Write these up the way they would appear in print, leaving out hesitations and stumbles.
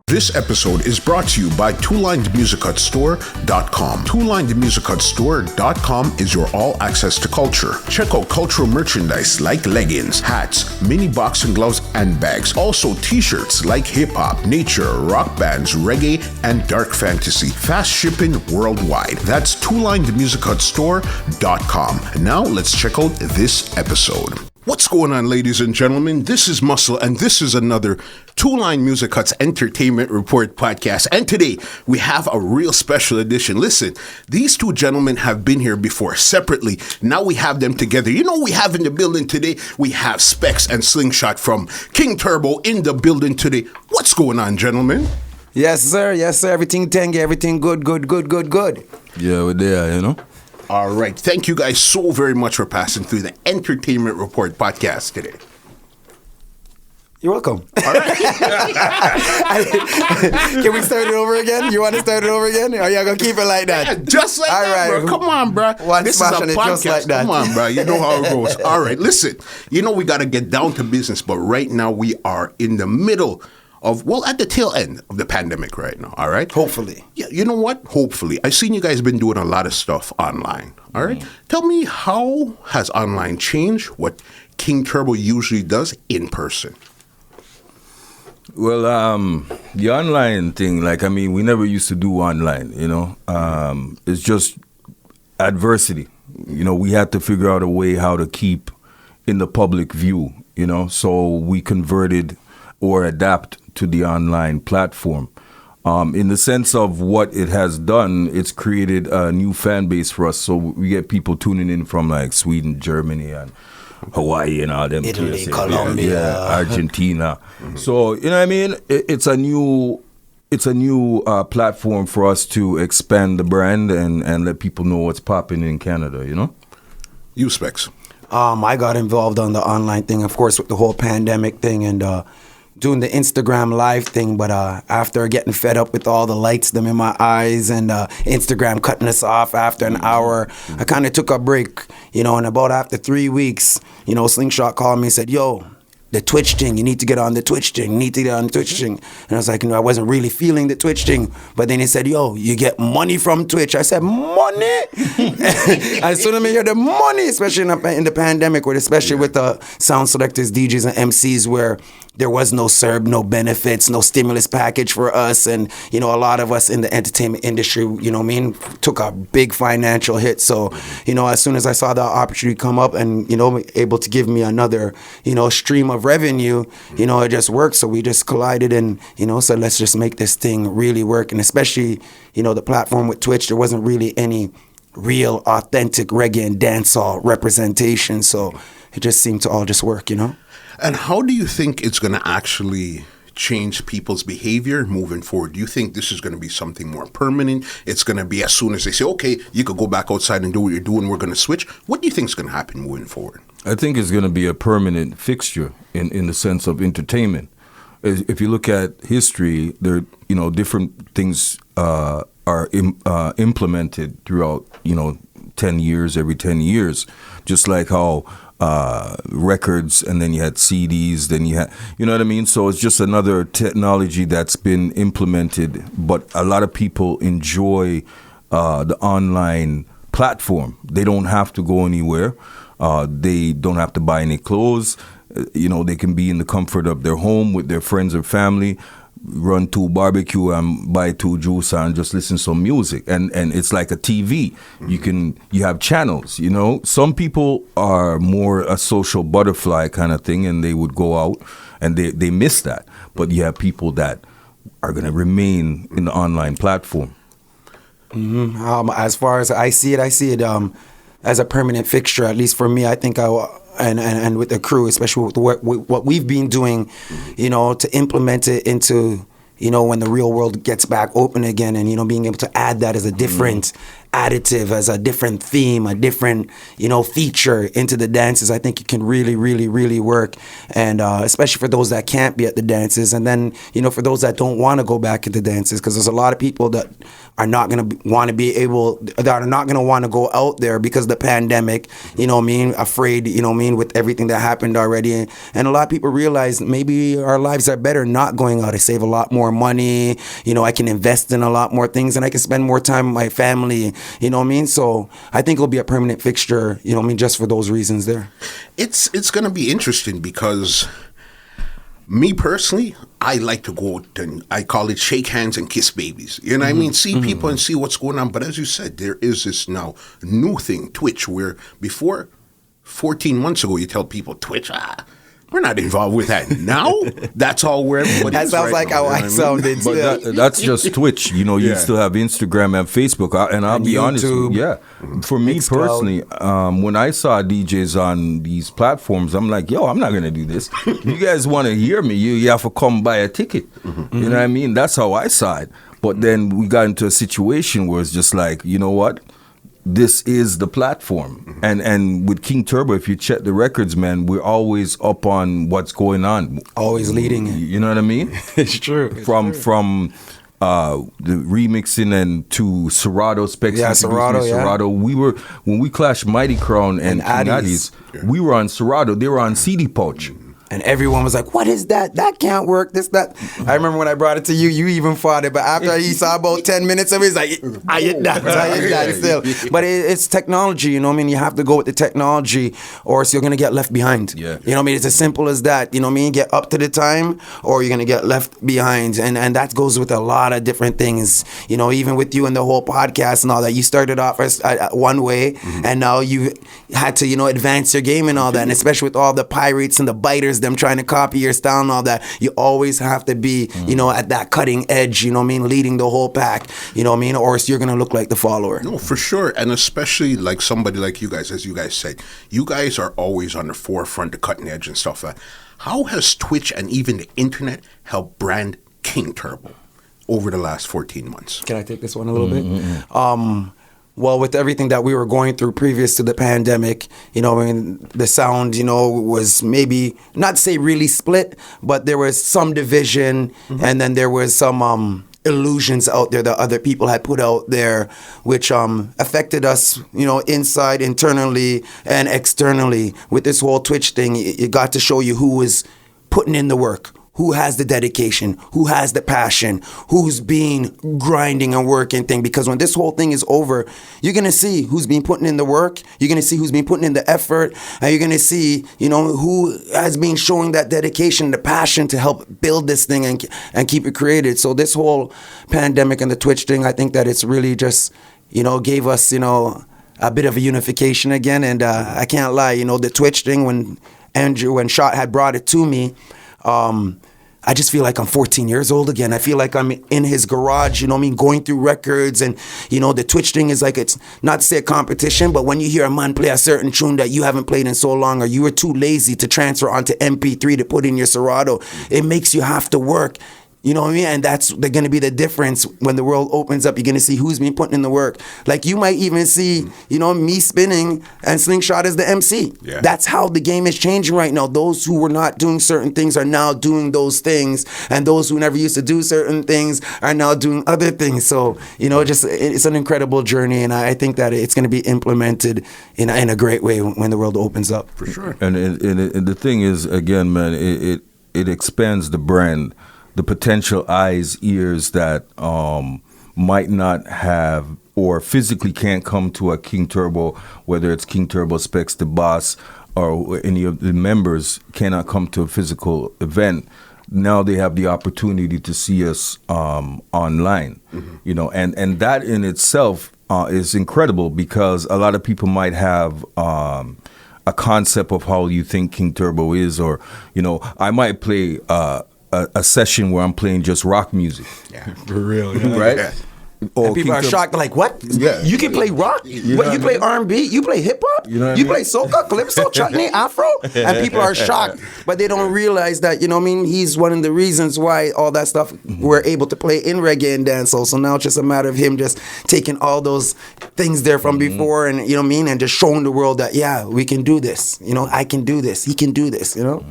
This episode is brought to you by TwoLinedMusicHutStore.com. TwoLinedMusicHutStore.com is your all-access to culture. Check out cultural merchandise like leggings, hats, mini boxing gloves, and bags. Also t-shirts like hip-hop, nature, rock bands, reggae, and dark fantasy. Fast shipping worldwide. That's TwoLinedMusicHutStore.com. Now let's check out this episode. What's going on, ladies and gentlemen? This is Muscle, and this is another Two Line Music Hut's Entertainment Report podcast. And today, we have a real special edition. Listen, these two gentlemen have been here before separately. Now we have them together. You know what we have in the building today? We have SPEX and SLINGSHOT from King Turbo in the building today. What's going on, gentlemen? Yes, sir. Yes, sir. Everything tangy, everything good. Yeah, we're there, you know. All right. Thank you guys so very much for passing through the Entertainment Report podcast today. You're welcome. All right. Can we start it over again? You want to start it over again? Or you going to keep it like that? Yeah, just like that, bro. Come on, bro. This is a podcast. Just like that. Come on, bro. You know how it goes. All right. Listen, you know we got to get down to business, but right now we are in the middle of, well, at the tail end of the pandemic right now, all right? Hopefully. Yeah, you know what? Hopefully. I've seen you guys been doing a lot of stuff online, all right? Tell me, how has online changed what King Turbo usually does in person? Well, the online thing, we never used to do online, you know. It's just adversity. You know, we had to figure out a way how to keep in the public view, you know, so we converted or adapt to the online platform. In the sense of what it has done, it's created a new fan base for us. So we get people tuning in from like Sweden, Germany, and Hawaii, and all them. Italy, places. Colombia, Argentina. So you know what I mean? It's a new platform for us to expand the brand and let people know what's popping in Canada. You know. You SPEX. I got involved on the online thing, of course, with the whole pandemic thing and doing the Instagram live thing, but after getting fed up with all the lights them in my eyes and Instagram cutting us off after an hour, I kind of took a break, you know, and about after 3 weeks, you know, SLINGSHOT called me and said, yo, the Twitch thing, you need to get on the Twitch thing, And I was like, you know, I wasn't really feeling the Twitch thing, but then he said, yo, you get money from Twitch. I said, money? As soon as I hear the money, especially in the pandemic, especially with the sound selectors, DJs, and MCs, where there was no CERB, no benefits, no stimulus package for us. And, you know, a lot of us in the entertainment industry, you know what I mean, took a big financial hit. So, you know, as soon as I saw the opportunity come up and, you know, able to give me another, you know, stream of revenue, you know, it just worked. So we just collided and, you know, said, let's just make this thing really work. And especially, you know, the platform with Twitch, there wasn't really any real authentic reggae and dancehall representation. So it just seemed to all just work, you know? And how do you think it's going to actually change people's behavior moving forward? Do you think this is going to be something more permanent? It's going to be as soon as they say, okay, you could go back outside and do what you're doing, we're going to switch. What do you think is going to happen moving forward? I think it's going to be a permanent fixture in the sense of entertainment. If you look at history, there, you know, different things are implemented throughout, you know, 10 years, every 10 years, just like how records, and then you had CDs, then you had, you know what I mean? So it's just another technology that's been implemented, but a lot of people enjoy the online platform. They don't have to go anywhere. They don't have to buy any clothes. You know, they can be in the comfort of their home with their friends or family, run to barbecue and buy 2 juice and just listen to some music. And it's like a TV. You have channels, you know. Some people are more a social butterfly kind of thing, and they would go out and they miss that. But you have people that are going to remain in the online platform. As far as I see it as a permanent fixture, at least for me. I think and with the crew, especially with what we've been doing, you know, to implement it into, you know, when the real world gets back open again, and, you know, being able to add that as a different additive, as a different theme, a different, feature into the dances, I think it can really, really, really work. And especially for those that can't be at the dances. And then, for those that don't want to go back into dances, because there's a lot of people that are not going to want to that are not going to want to go out there because of the pandemic, afraid, with everything that happened already. And a lot of people realize maybe our lives are better not going out. I save a lot more money, I can invest in a lot more things, and I can spend more time with my family, So I think it'll be a permanent fixture, just for those reasons there. It's going to be interesting because me personally, I like to go out and I call it shake hands and kiss babies. You know what I mean? See people and see what's going on. But as you said, there is this now new thing, Twitch, where before 14 months ago, you tell people, Twitch, we're not involved with that now. That's all where everybody that is sounds right like now, how I sounded. But that's just Twitch. You still have Instagram and Facebook. And I'll be honest with you, for me personally, when I saw DJs on these platforms, I'm like, yo, I'm not going to do this. If you guys want to hear me, you have to come buy a ticket. You know what I mean? That's how I saw it. But then we got into a situation where it's just like, you know what? This is the platform. And with King Turbo, if you check the records, man, we're always up on what's going on. Always leading it. You know what I mean? It's true. From the remixing and to Serato, SPEX. Yeah, Serato, Serato. When we clashed Mighty Crown and King Addies, we were on Serato. They were on CD Pouch. And everyone was like, what is that? That can't work. That. I remember when I brought it to you, you even fought it. But after he saw about 10 minutes of it, he's like, I hit that still. But it's technology, you have to go with the technology or else you're going to get left behind. Yeah. It's as simple as that. Get up to the time or you're going to get left behind. And that goes with a lot of different things. Even with you and the whole podcast and all that. You started off as one way and now you had to, advance your game and all that. And especially with all the pirates and the biters, them trying to copy your style and all that, you always have to be, at that cutting edge, leading the whole pack, or else you're going to look like the follower. No, for sure. And especially like somebody like you guys, as you guys said, you guys are always on the forefront, the cutting edge and stuff. How has Twitch and even the internet helped brand King Turbo over the last 14 months? Can I take this one a little bit? Well, with everything that we were going through previous to the pandemic, the sound, was maybe, not to say really split, but there was some division and then there was some illusions out there that other people had put out there, which affected us, inside, internally, and externally. With this whole Twitch thing, it got to show you who was putting in the work. Who has the dedication, who has the passion, who's been grinding and working thing. Because when this whole thing is over, you're going to see who's been putting in the work, you're going to see who's been putting in the effort, and you're going to see, who has been showing that dedication, the passion to help build this thing and keep it created. So this whole pandemic and the Twitch thing, I think that it's really just, gave us, a bit of a unification again. And I can't lie, the Twitch thing, when Shot had brought it to me, I just feel like I'm 14 years old again. I feel like I'm in his garage, going through records. And, the Twitch thing is like, it's not to say a competition, but when you hear a man play a certain tune that you haven't played in so long, or you were too lazy to transfer onto MP3 to put in your Serato, it makes you have to work. You know what I mean? And that's going to be the difference when the world opens up. You're going to see who's been putting in the work. Like you might even see, me spinning and Slingshot as the MC. Yeah. That's how the game is changing right now. Those who were not doing certain things are now doing those things. And those who never used to do certain things are now doing other things. So, it's an incredible journey. And I think that it's going to be implemented in a great way when the world opens up. For sure. And the thing is, again, man, it expands the brand. The potential eyes, ears that might not have or physically can't come to a King Turbo, whether it's King Turbo, SPEX, the boss, or any of the members cannot come to a physical event. Now they have the opportunity to see us online, and that in itself is incredible because a lot of people might have a concept of how you think King Turbo is, or I might play a session where I'm playing just rock music. Yeah, for real. Right? Yeah. or And people are King shocked, like, what? Yeah. You can play rock? know What, what you I play mean? R&B? You play hip-hop? You know what I You mean? play soca, calypso, chutney, afro? And people are shocked. But they don't realize that, you know what I mean, he's one of the reasons why all that stuff we're able to play in reggae and dancehall. So now it's just a matter of him just taking all those things there from before and, you know what I mean, and just showing the world that, yeah, we can do this. You know, I can do this. He can do this, you know?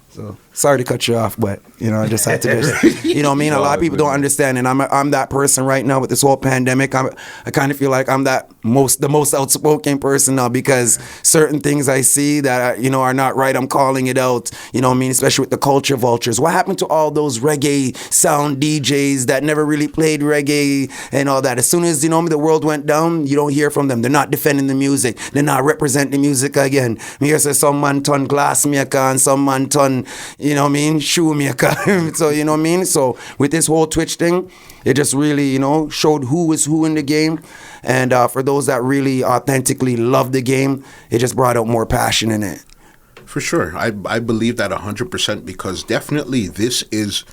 So sorry to cut you off, but you know, I just had to just, you know what I mean? A lot of people don't understand, and I'm that person right now with this whole pandemic. I kind of feel like I'm the most outspoken person now, because certain things I see that you know are not right, I'm calling it out. You know what I mean? Especially with the culture vultures. What happened to all those reggae sound DJs that never really played reggae and all that? As soon as, you know, the world went down, you don't hear from them. They're not defending the music. They're not representing the music again. Me hear say some man turn glassmaker and some man turn, you know what I mean, shoemaker. So, you know what I mean? So with this whole Twitch thing, it just really, you know, showed who is who in the game. And for those that really authentically love the game, it just brought out more passion in it. For sure. I believe that 100%, because definitely this is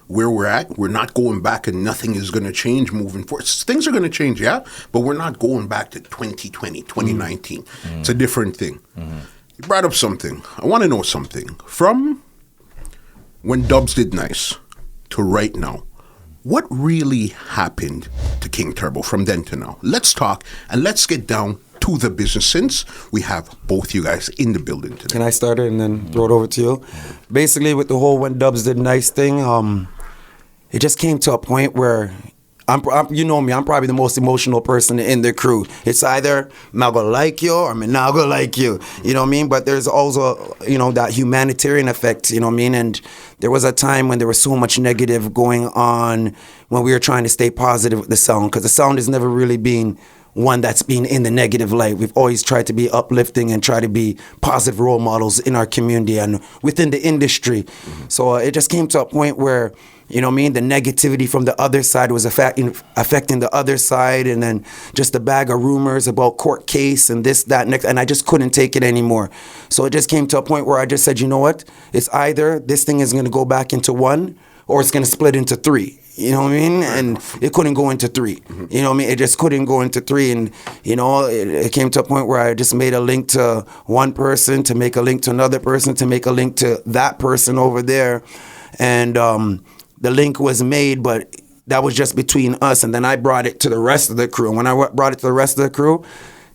where we're at. We're not going back, and nothing is going to change moving forward. Things are going to change, yeah, but we're not going back to 2020, 2019. It's a different thing. You brought up something. I want to know something. From when Dubs did nice to right now, what really happened to King Turbo from then to now? Let's talk, and let's get down to the business, since we have both you guys in the building today. Can I start it and then throw it over to you? Basically, with the whole when Dubs did nice thing, it just came to a point where I'm you know me, I'm probably the most emotional person in the crew. It's either I'm not gonna like you or I'm not gonna like you. You know what I mean? But there's also, you know, that humanitarian effect, you know what I mean? And there was a time when there was so much negative going on when we were trying to stay positive with the sound, because the sound has never really been one that's been in the negative light. We've always tried to be uplifting and try to be positive role models in our community and within the industry. So it just came to a point where, you know what I mean, the negativity from the other side was affecting the other side, and then just a bag of rumors about court case and this, that, next, and I just couldn't take it anymore. So it just came to a point where I just said, you know what, it's either this thing is going to go back into one or it's going to split into three. You know what I mean? And it couldn't go into three. You know what I mean? It just couldn't go into three. And, you know, it came to a point where I just made a link to one person, to make a link to another person, to make a link to that person over there. And the link was made, but that was just between us. And then I brought it to the rest of the crew. And when I brought it to the rest of the crew,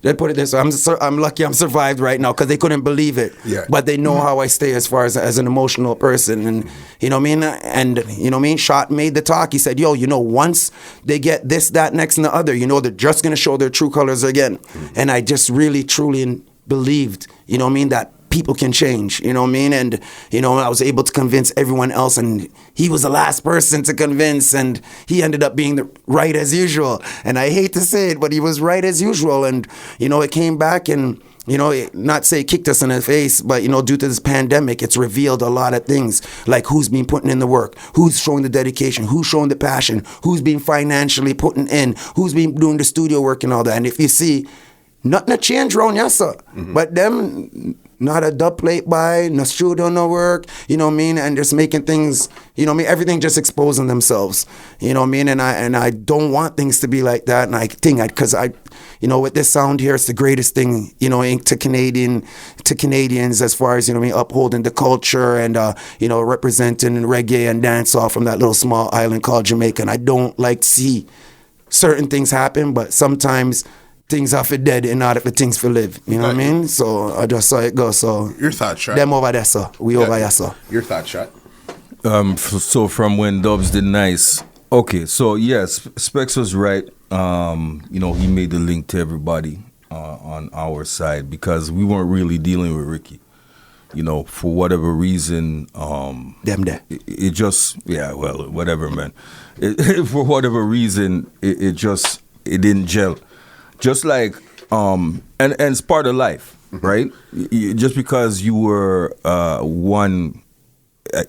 they put it this way, I'm lucky I'm survived right now, because they couldn't believe it. Yeah. But they know how I stay as far as an emotional person. And, you know what I mean? And, you know what I mean? Shot made the talk. He said, yo, you know, once they get this, that, next, and the other, you know, they're just going to show their true colors again. And I just really, truly believed, you know what I mean, that people can change, you know what I mean? And, you know, I was able to convince everyone else, and he was the last person to convince, and he ended up being right as usual. And I hate to say it, but he was right as usual. And, you know, it came back and, you know, not say kicked us in the face, but, you know, due to this pandemic, it's revealed a lot of things, like who's been putting in the work, who's showing the dedication, who's showing the passion, who's been financially putting in, who's been doing the studio work and all that. And if you see, nothing to change around, yes, sir. But them, not a dub plate by, no studio, no work, you know what I mean? And just making things, you know what I mean? Everything just exposing themselves, you know what I mean? And I don't want things to be like that. And I think, because you know, with this sound here, it's the greatest thing, you know, to Canadians, as far as, you know what I mean, upholding the culture and, you know, representing reggae and dancehall from that little small island called Jamaica. And I don't like to see certain things happen, but sometimes things are for dead and not for things for live. You know what I mean? So I just saw it go. So Your thoughts, Shot? them over there, sir. We over here, sir. Your thoughts, Shot? So from when Dubs did nice. Okay, so yes, Specs was right. You know, he made the link to everybody on our side, because we weren't really dealing with Ricky. You know, for whatever reason, Them there. it just, yeah, well, whatever, man. For whatever reason, it didn't gel. Just like, and it's part of life, right? Just because you were one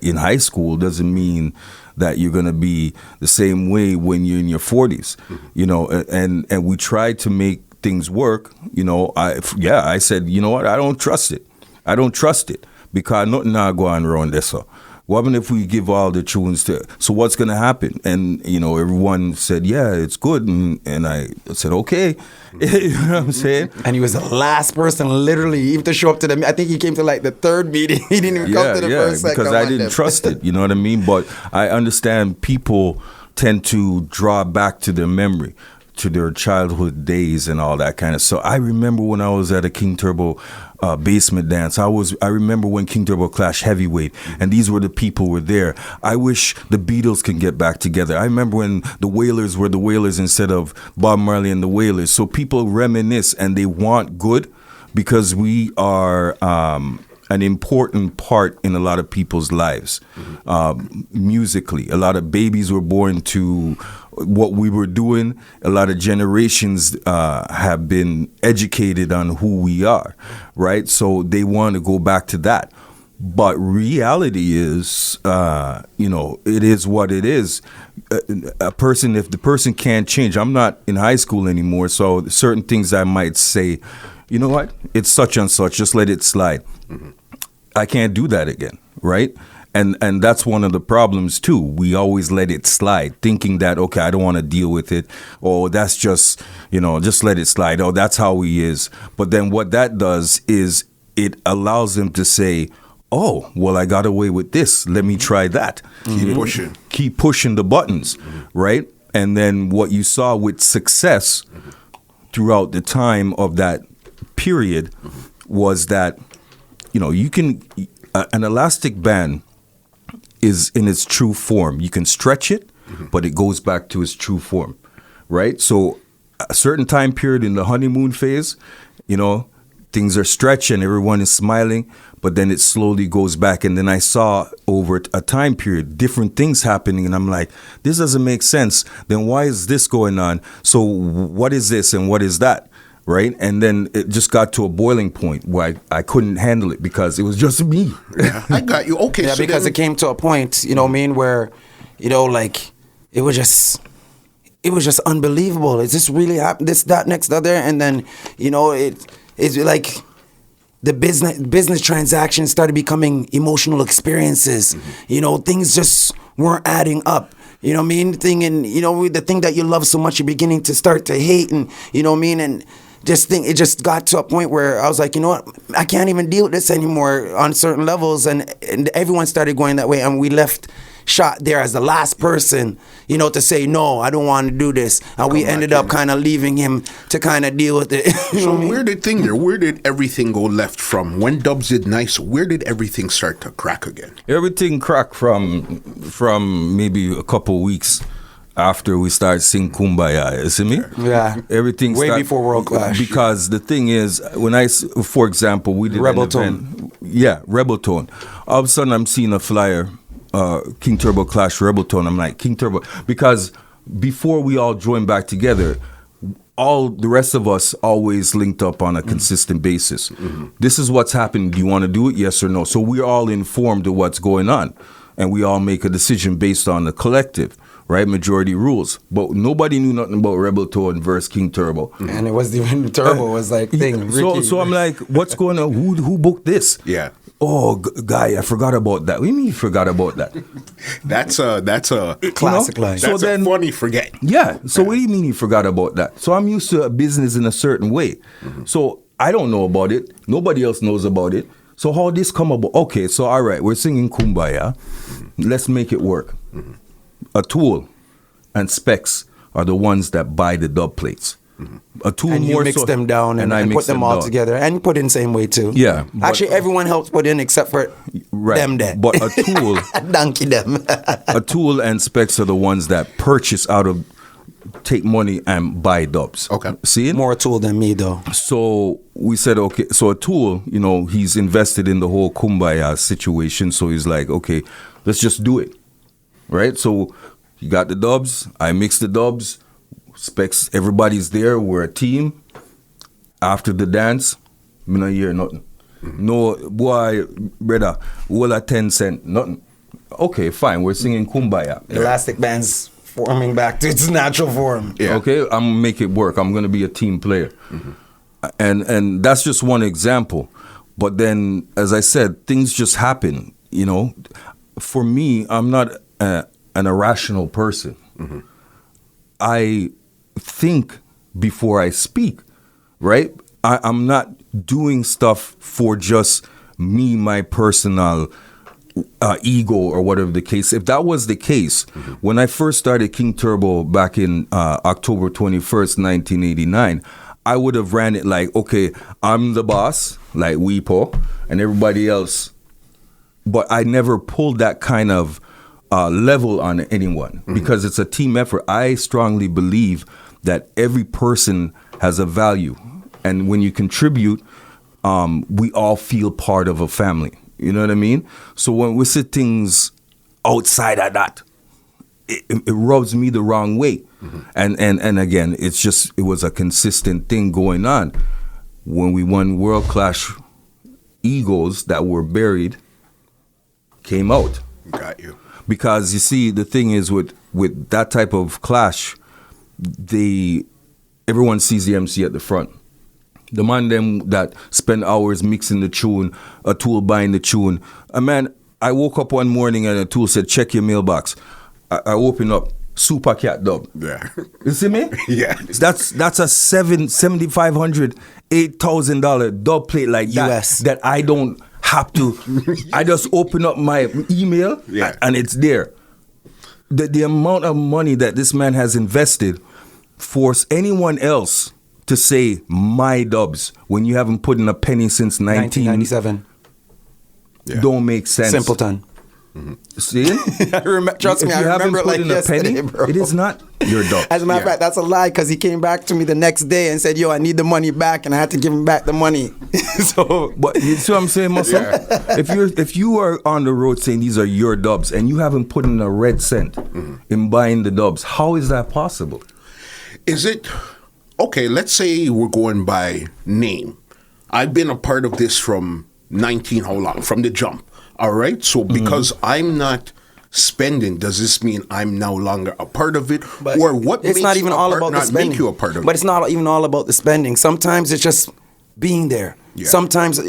in high school doesn't mean that you're going to be the same way when you're in your 40s, you know, and we tried to make things work, you know. I said, you know what, I don't trust it, because nothing now going around this, What happens if we give all the tunes to? So what's going to happen? And everyone said, yeah, it's good, and I said, okay. You know what I'm saying? And he was the last person, literally, even to show up to the. I think he came to like the third meeting. He didn't even come to the first. Because I didn't trust it. You know what I mean? But I understand people tend to draw back to their memory, to their childhood days and all that kind of stuff. I remember when I was at a King Turbo basement dance. I remember when King Turbo clashed Heavyweight, and these were the people were there. I wish the Beatles can get back together. I remember when the Wailers were the Wailers instead of Bob Marley and the Wailers. So people reminisce and they want good because we are an important part in a lot of people's lives. Musically, a lot of babies were born to what we were doing. A lot of generations have been educated on who we are, right? So they want to go back to that. But reality is, it is what it is. If the person can't change, I'm not in high school anymore, so certain things I might say, you know what, it's such and such, just let it slide. I can't do that again, right? And that's one of the problems too. We always let it slide, thinking that, okay, I don't want to deal with it. Or that's just, just let it slide. Oh, that's how he is. But then what that does is it allows them to say, oh, well, I got away with this. Let me try that. Keep pushing. Keep pushing the buttons, right? And then what you saw with success throughout the time of that period was that, you can, an elastic band is in its true form. You can stretch it, but it goes back to its true form, right? So a certain time period in the honeymoon phase, things are stretched and everyone is smiling, but then it slowly goes back. And then I saw over a time period, different things happening. And I'm like, this doesn't make sense. Then why is this going on? So what is this and what is that? Right? And then it just got to a boiling point where I couldn't handle it because it was just me. Yeah, I got you. Okay. Yeah, so because it came to a point, where, like, it was just unbelievable. Is this really happening? This, that, next, other. And then, it's like the business transactions started becoming emotional experiences. Things just weren't adding up. The thing that you love so much, you're beginning to start to hate, and and it just got to a point where I was like, I can't even deal with this anymore on certain levels, and everyone started going that way, and we left Shot there as the last person, to say, no, I don't want to do this. And we ended up kind of leaving him to kind of deal with it. Where did everything go left from? When Dubs did nice, where did everything start to crack again? Everything cracked from maybe a couple weeks after we started singing Kumbaya. You see me? Yeah. Everything way before World Clash. Because the thing is, for example, we did Rebel an event. Yeah, Rebel Tone. All of a sudden, I'm seeing a flyer. King Turbo Clash Rebel Tone. I'm like, King Turbo, because before we all joined back together, all the rest of us always linked up on a consistent basis. This is what's happening. Do you want to do it? Yes or no? So we're all informed of what's going on, and we all make a decision based on the collective, right? Majority rules. But nobody knew nothing about Rebel Tone versus King Turbo. And it wasn't even Turbo. It was like thing. So I'm like, what's going on? Who booked this? Yeah. Oh, guy, I forgot about that. What do you mean you forgot about that? That's a classic line. That's a funny forget. Yeah. So what do you mean you forgot about that? So I'm used to a business in a certain way. So I don't know about it. Nobody else knows about it. So how this come about? Okay, so all right, we're singing Kumbaya. Let's make it work. A Tool and SPEX are the ones that buy the dub plates. A Tool and you mix them down and put them all together, and you put in the same way too. Yeah, actually, everyone helps put in except for them. There, but a Tool, donkey them. A Tool and SPEX are the ones that purchase take money and buy dubs. Okay, see it? More a Tool than me though. So we said, okay, so a Tool, he's invested in the whole Kumbaya situation. So he's like, okay, let's just do it, right? So you got the dubs, I mix the dubs. SPEX, everybody's there. We're a team. After the dance, me not hear nothing. No, boy, brother, all a 10 cent, nothing. Okay, fine. We're singing Kumbaya. Elastic band's forming back to its natural form. Yeah. Okay, I'm gonna make it work. I'm gonna be a team player, and that's just one example. But then, as I said, things just happen. for me, I'm not an irrational person. I think before I speak, right? I'm not doing stuff for just me, my personal ego or whatever the case. If that was the case, when I first started King Turbo back in October 21st, 1989, I would have ran it like, okay, I'm the boss, like Weepo, and everybody else. But I never pulled that kind of level on anyone because it's a team effort. I strongly believe that every person has a value. And when you contribute, we all feel part of a family. You know what I mean? So when we see things outside of that, it rubs me the wrong way. And again, it was a consistent thing going on. When we won World Clash, egos that were buried came out. Got you. Because you see, the thing is with that type of clash, everyone sees the MC at the front. The man them that spend hours mixing the tune, a tool buying the tune. Man, I woke up one morning and a tool said, check your mailbox. I open up, Super Cat dub. Yeah. You see me? Yeah. That's a $7,500, $8,000 dub plate like that. US. That I don't have to. I just open up my email and it's there. The amount of money that this man has invested, force anyone else to say my dubs when you haven't put in a penny since 1997. Don't make sense. Simpleton. See? Trust me, I remember it like yesterday, bro. It is not your dub. As a matter of fact, that's a lie because he came back to me the next day and said, yo, I need the money back, and I had to give him back the money. But you see what I'm saying, Muscle? If you are on the road saying these are your dubs and you haven't put in a red cent in buying the dubs, how is that possible? Is it... Okay, let's say we're going by name. I've been a part of this from how long? From the jump. All right? So because I'm not spending, does this mean I'm no longer a part of it? But or what it's makes not even all about the spending. Make you a part of but it? It's not even all about the spending. Sometimes it's just being there. Yeah. Sometimes,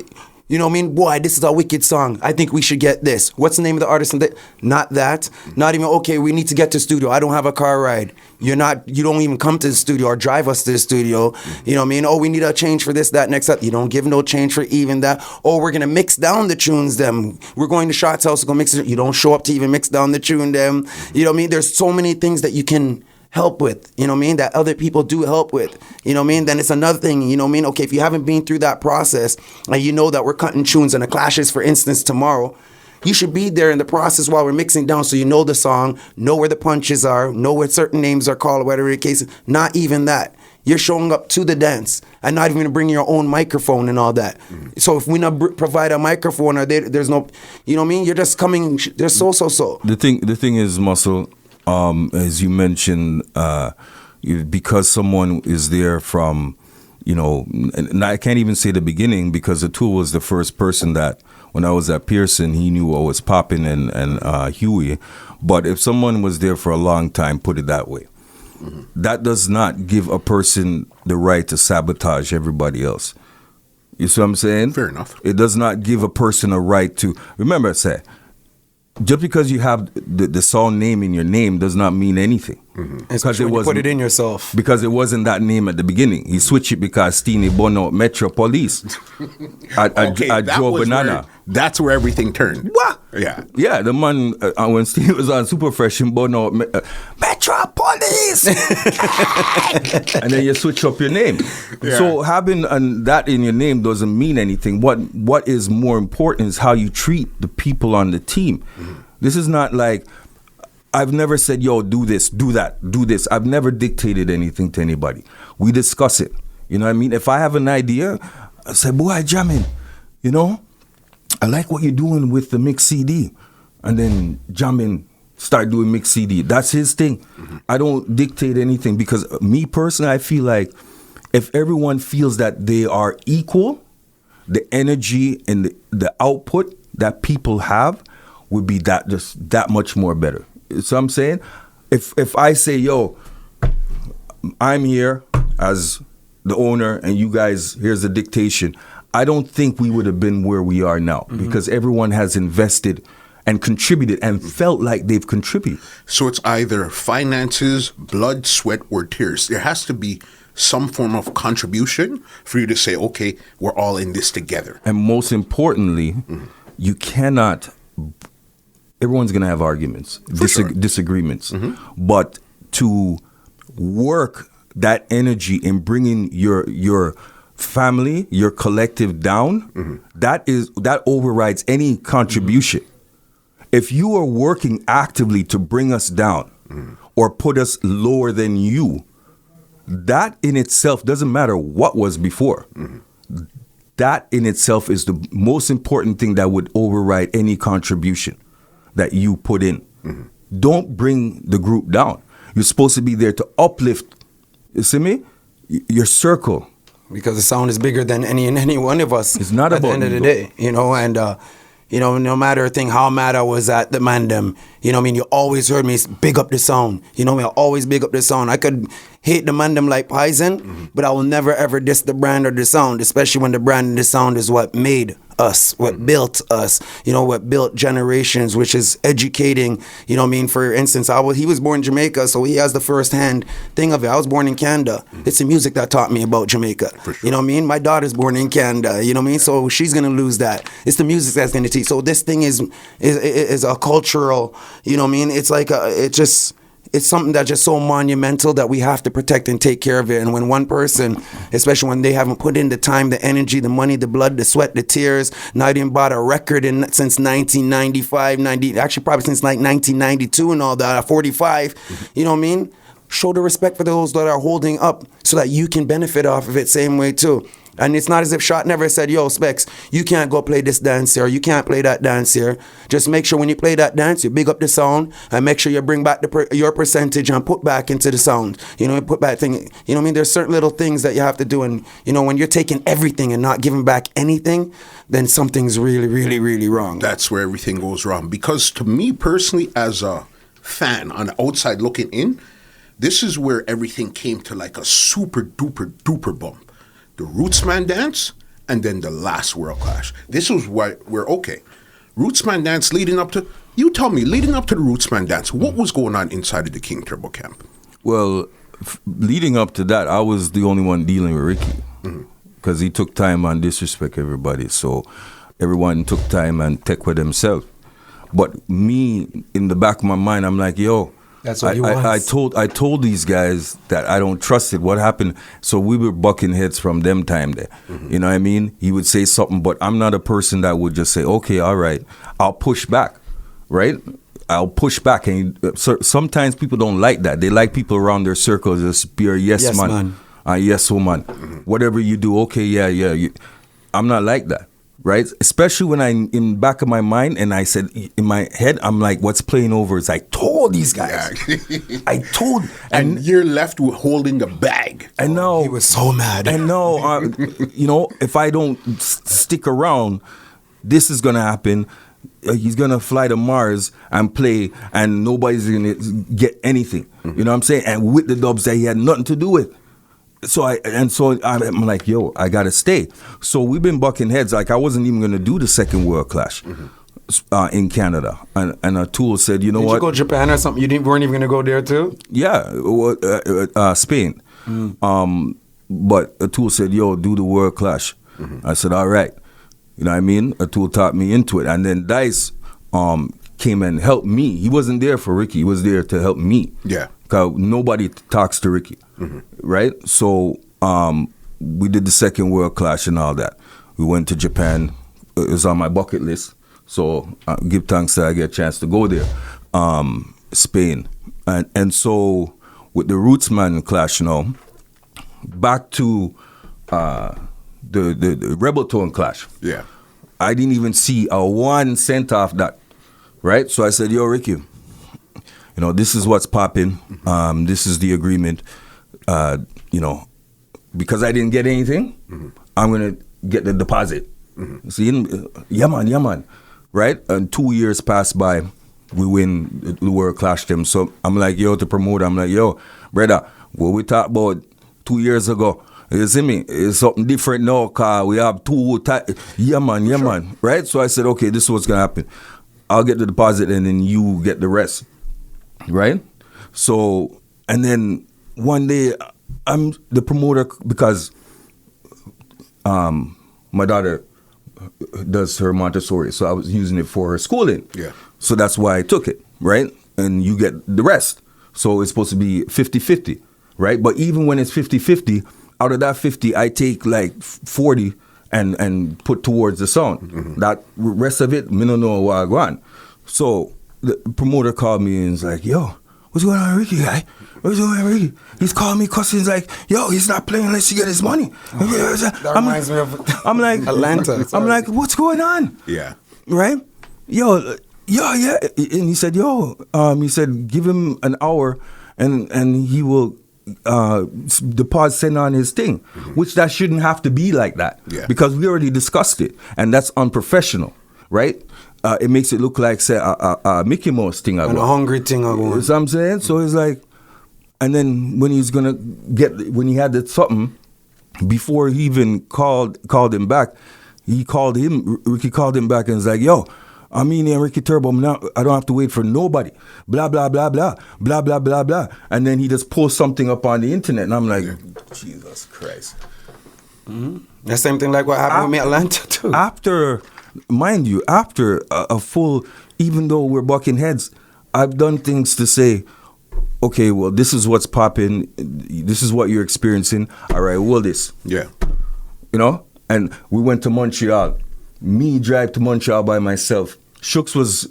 you know what I mean? Boy, this is a wicked song. I think we should get this. What's the name of the artist? Not that. Not even, okay, we need to get to the studio. I don't have a car ride. You don't even come to the studio or drive us to the studio. You know what I mean? Oh, we need a change for this, that, next, that. You don't give no change for even that. Oh, we're going to mix down the tunes them. We're going to Shot's house to go mix it. You don't show up to even mix down the tune them. You know what I mean? There's so many things that you can help with, you know what I mean, that other people do help with, you know what I mean. Then it's another thing, you know what I mean. Okay, if you haven't been through that process and you know that we're cutting tunes and the clashes, for instance, tomorrow, you should be there in the process while we're mixing down so you know the song, know where the punches are, know what certain names are called, whatever the case is. Not even that. You're showing up to the dance and not even bringing your own microphone and all that. So if we not provide a microphone or there's no, you know what I mean, you're just coming, there's so. The thing is, Muscle, as you mentioned, because someone is there from, you know, and I can't even say the beginning because the Tool was the first person that, when I was at Pearson, he knew what was popping and Huey. But if someone was there for a long time, put it that way, that does not give a person the right to sabotage everybody else. You see what I'm saying? Fair enough. It does not give a person a right to, remember I said, just because you have the song name in your name does not mean anything. Because you put it in yourself. Because it wasn't that name at the beginning. He switched it because Steenie Bono Metro Police. I Joe Banana. That's where everything turned. What? Yeah. Yeah, the man, when Steve was on Super Fresh in Bono, Metro Police! And then you switch up your name. Yeah. So having that in your name doesn't mean anything. What is more important is how you treat the people on the team. This is not like, I've never said, yo, do this, do that, do this. I've never dictated anything to anybody. We discuss it. You know what I mean? If I have an idea, I say, boy, jamming, you know? I like what you're doing with the mix CD. And then jamming, start doing mix CD. That's his thing. I don't dictate anything because me personally, I feel like if everyone feels that they are equal, the energy and the output that people have would be that much more better. So I'm saying, if I say, yo, I'm here as the owner and you guys, here's the dictation, I don't think we would have been where we are now because everyone has invested and contributed and felt like they've contributed. So it's either finances, blood, sweat, or tears. There has to be some form of contribution for you to say, okay, we're all in this together. And most importantly, you cannot, everyone's going to have arguments, disagreements, but to work that energy in bringing your family, your collective down, that overrides any contribution. If you are working actively to bring us down or put us lower than you, that in itself doesn't matter what was before. That in itself is the most important thing that would override any contribution that you put in. Don't bring the group down. You're supposed to be there to uplift, you see me? Your circle. Because the sound is bigger than any one of us. It's not at about the end of the day, and no matter how mad I was at the man them, you always heard me big up the sound. I always big up the sound. I could hate the man them like poison, but I will never ever diss the brand or the sound, especially when the brand and the sound is what made us, what built us, what built generations, which is educating, for instance, he was born in Jamaica, so he has the first hand thing of it. I was born in Canada. It's the music that taught me about Jamaica. Sure. My daughter's born in Canada, so she's going to lose that. It's the music that's going to teach. So this thing is a cultural, it's like, it's something that's just so monumental that we have to protect and take care of it. And when one person, especially when they haven't put in the time, the energy, the money, the blood, the sweat, the tears, not even bought a record since 1995, actually probably since like 1992 and all that, 45, show the respect for those that are holding up so that you can benefit off of it same way too. And it's not as if Shot never said, yo, Specs, you can't go play this dance here, you can't play that dance here. Just make sure when you play that dance, you big up the sound and make sure you bring back your percentage and put back into the sound. Put back thing. There's certain little things that you have to do. And, when you're taking everything and not giving back anything, then something's really, really, really wrong. That's where everything goes wrong. Because to me personally, as a fan on the outside looking in, this is where everything came to like a super duper duper bump. The Rootsman dance, and then the last World Clash. This was what we're okay. Rootsman dance leading up to the Rootsman dance, what was going on inside of the King Turbo camp? Well, leading up to that, I was the only one dealing with Ricky because he took time and disrespect everybody. So everyone took time and take with themselves. But me, in the back of my mind, I'm like, yo, that's what he wants. I told these guys that I don't trust it. What happened? So we were bucking heads from them time there. You know what I mean? He would say something, but I'm not a person that would just say, okay, all right, I'll push back, right? I'll push back. And sometimes people don't like that. They like people around their circles just be a yes man. Yes woman. Whatever you do, okay, yeah. I'm not like that. Right, especially when I'm in back of my mind, and I said in my head, I'm like, "What's playing over?" Is I told these guys, I told, and you're left with holding the bag. I know he was so mad. I know, if I don't stick around, this is gonna happen. He's gonna fly to Mars and play, and nobody's gonna get anything. You know what I'm saying? And with the dubs that he had nothing to do with. So I'm like, yo, I gotta stay. So we've been bucking heads. Like I wasn't even gonna do the second World Clash in Canada, and Atul said, you know what? Did you go to Japan or something? You weren't even gonna go there too? Yeah, Spain. But Atul said, yo, do the World Clash. I said, all right. You know what I mean? Atul taught me into it, and then Dice came and helped me. He wasn't there for Ricky. He was there to help me. Yeah. Because nobody talks to Ricky, right? So we did the second World Clash and all that. We went to Japan. It was on my bucket list. So give thanks that I get a chance to go there. Spain. And so with the Rootsman Clash, back to the Rebel Tone Clash. Yeah. I didn't even see a 1 cent off that, right? So I said, yo, Ricky, this is what's popping. This is the agreement. Because I didn't get anything, I'm going to get the deposit. See, yeah, man. Right? And 2 years passed by. We win the World Clash them. So I'm like, yo, to promote, I'm like, yo, brother, what we talked about 2 years ago, you see me? It's something different now, cause we have yeah, man. Right? So I said, okay, this is what's going to happen. I'll get the deposit and then you get the rest, right? So, and then one day I'm the promoter because my daughter does her Montessori, so I was using it for her schooling. Yeah. So that's why I took it, right? And you get the rest. So it's supposed to be 50-50, right? But even when it's 50-50, out of that 50, I take like 40 and put towards the sound. Mm-hmm. That rest of it, me don't know what I want. So the promoter called me and was like, yo, what's going on, Ricky, guy? What's going on, Ricky? He's calling me cussing. He's like, yo, he's not playing unless you get his money. That reminds me of I'm like, Atlanta. I'm like, what's going on? Yeah. Right? Yeah. And he said, he said, give him an hour and he will deposit send on his thing, which that shouldn't have to be like that. Yeah. Because we already discussed it, and that's unprofessional, right? It makes it look like, say, a Mickey Mouse thing. And a hungry thing. You know what I'm saying? So it's like, and then when he's gonna when he had that something, before he even called him back, Ricky called him back and was like, yo, I'm in here, Ricky Turbo, I don't have to wait for nobody, blah, blah, blah, blah, blah, blah, blah, blah. And then he just posts something up on the internet, and I'm like, Jesus Christ. Mm-hmm. The same thing like what happened with me in Atlanta, too. After a full, even though we're bucking heads, I've done things to say, okay, well, this is what's popping, this is what you're experiencing, all right, well, this. Yeah. You know? And we went to Montreal. Me drive to Montreal by myself. Shooks was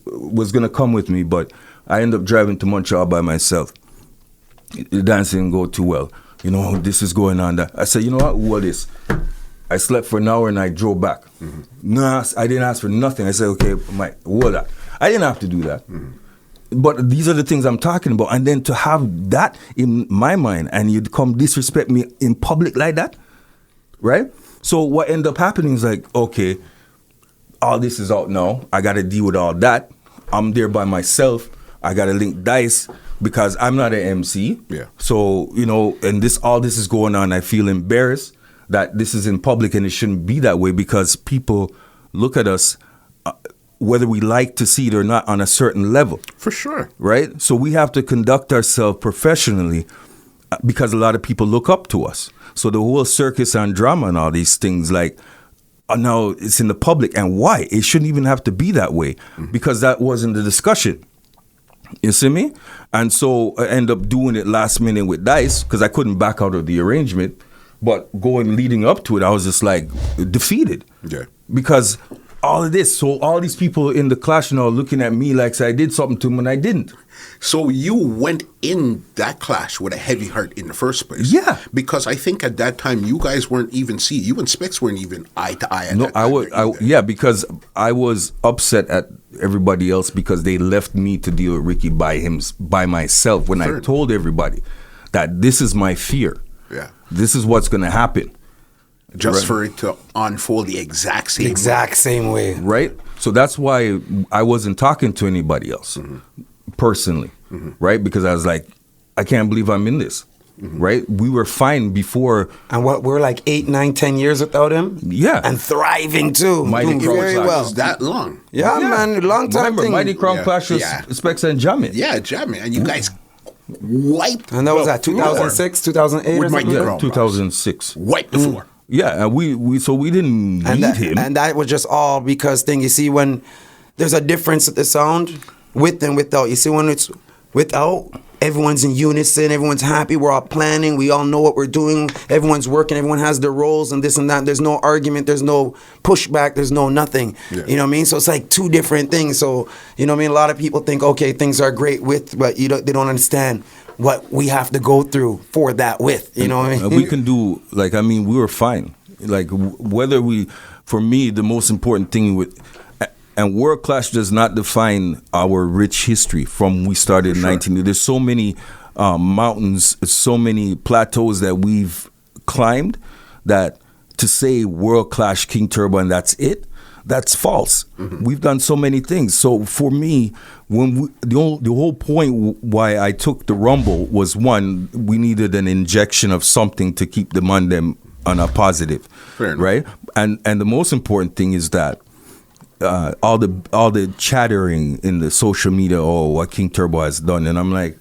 gonna come with me, but I ended up driving to Montreal by myself. The dance didn't go too well. You know, this is going on. That I said, you know what is? I slept for an hour and I drove back. Mm-hmm. No, I didn't ask for nothing. I said, okay, hold on. I didn't have to do that. Mm-hmm. But these are the things I'm talking about. And then to have that in my mind and you'd come disrespect me in public like that, right? So what ended up happening is like, okay, all this is out now. I got to deal with all that. I'm there by myself. I got to link dice because I'm not an MC. Yeah. So, you know, and all this is going on. I feel embarrassed that this is in public and it shouldn't be that way because people look at us whether we like to see it or not on a certain level. For sure. Right? So we have to conduct ourselves professionally because a lot of people look up to us. So the whole circus and drama and all these things, like, now it's in the public. And why? It shouldn't even have to be that way because that wasn't the discussion. You see me? And so I end up doing it last minute with Dice because I couldn't back out of the arrangement. But leading up to it, I was just like defeated. Yeah. Because all of this, so all these people in the clash now looking at me like I did something to them and I didn't. So you went in that clash with a heavy heart in the first place. Yeah. Because I think at that time you guys weren't even you and SPEX weren't even eye to eye at that time. Because I was upset at everybody else because they left me to deal with Ricky by myself when I told everybody that this is my fear. Yeah. This is what's going to happen. Just for it to unfold the exact same way. Right? So that's why I wasn't talking to anybody else personally, right? Because I was like, I can't believe I'm in this, right? We were fine before. And we're like 8, 9, 10 years without him? Yeah. And thriving too. Mighty Crown very Clash well. was that long. Yeah, man, long time Remember, thing. Mighty Crown Clash was SPEX and Jamming. Yeah, Jamming. And you guys wiped. And that was at 2006, 2008 With or Mighty something? Crown 2006. Wiped the floor. Yeah, and we didn't need him. And that was just all because you see, when there's a difference at the sound with and without. You see, when it's without, everyone's in unison, everyone's happy, we're all planning, we all know what we're doing, everyone's working, everyone has their roles and this and that. There's no argument, there's no pushback, there's no nothing. Yeah. You know what I mean? So it's like two different things. So, you know what I mean? A lot of people think, okay, things are great with, but they don't understand what we have to go through for that with, you know what I mean? We can do, we were fine. For me, the most important thing and World Clash does not define our rich history from we started in 19. There's so many mountains, so many plateaus that we've climbed that to say World Clash, King Turbo, and that's it, that's false. We've done so many things. So for me, the whole point why I took the Rumble was, one, we needed an injection of something to keep them on a positive, right? And the most important thing is that all the chattering in the social media, what King Turbo has done, and I'm like,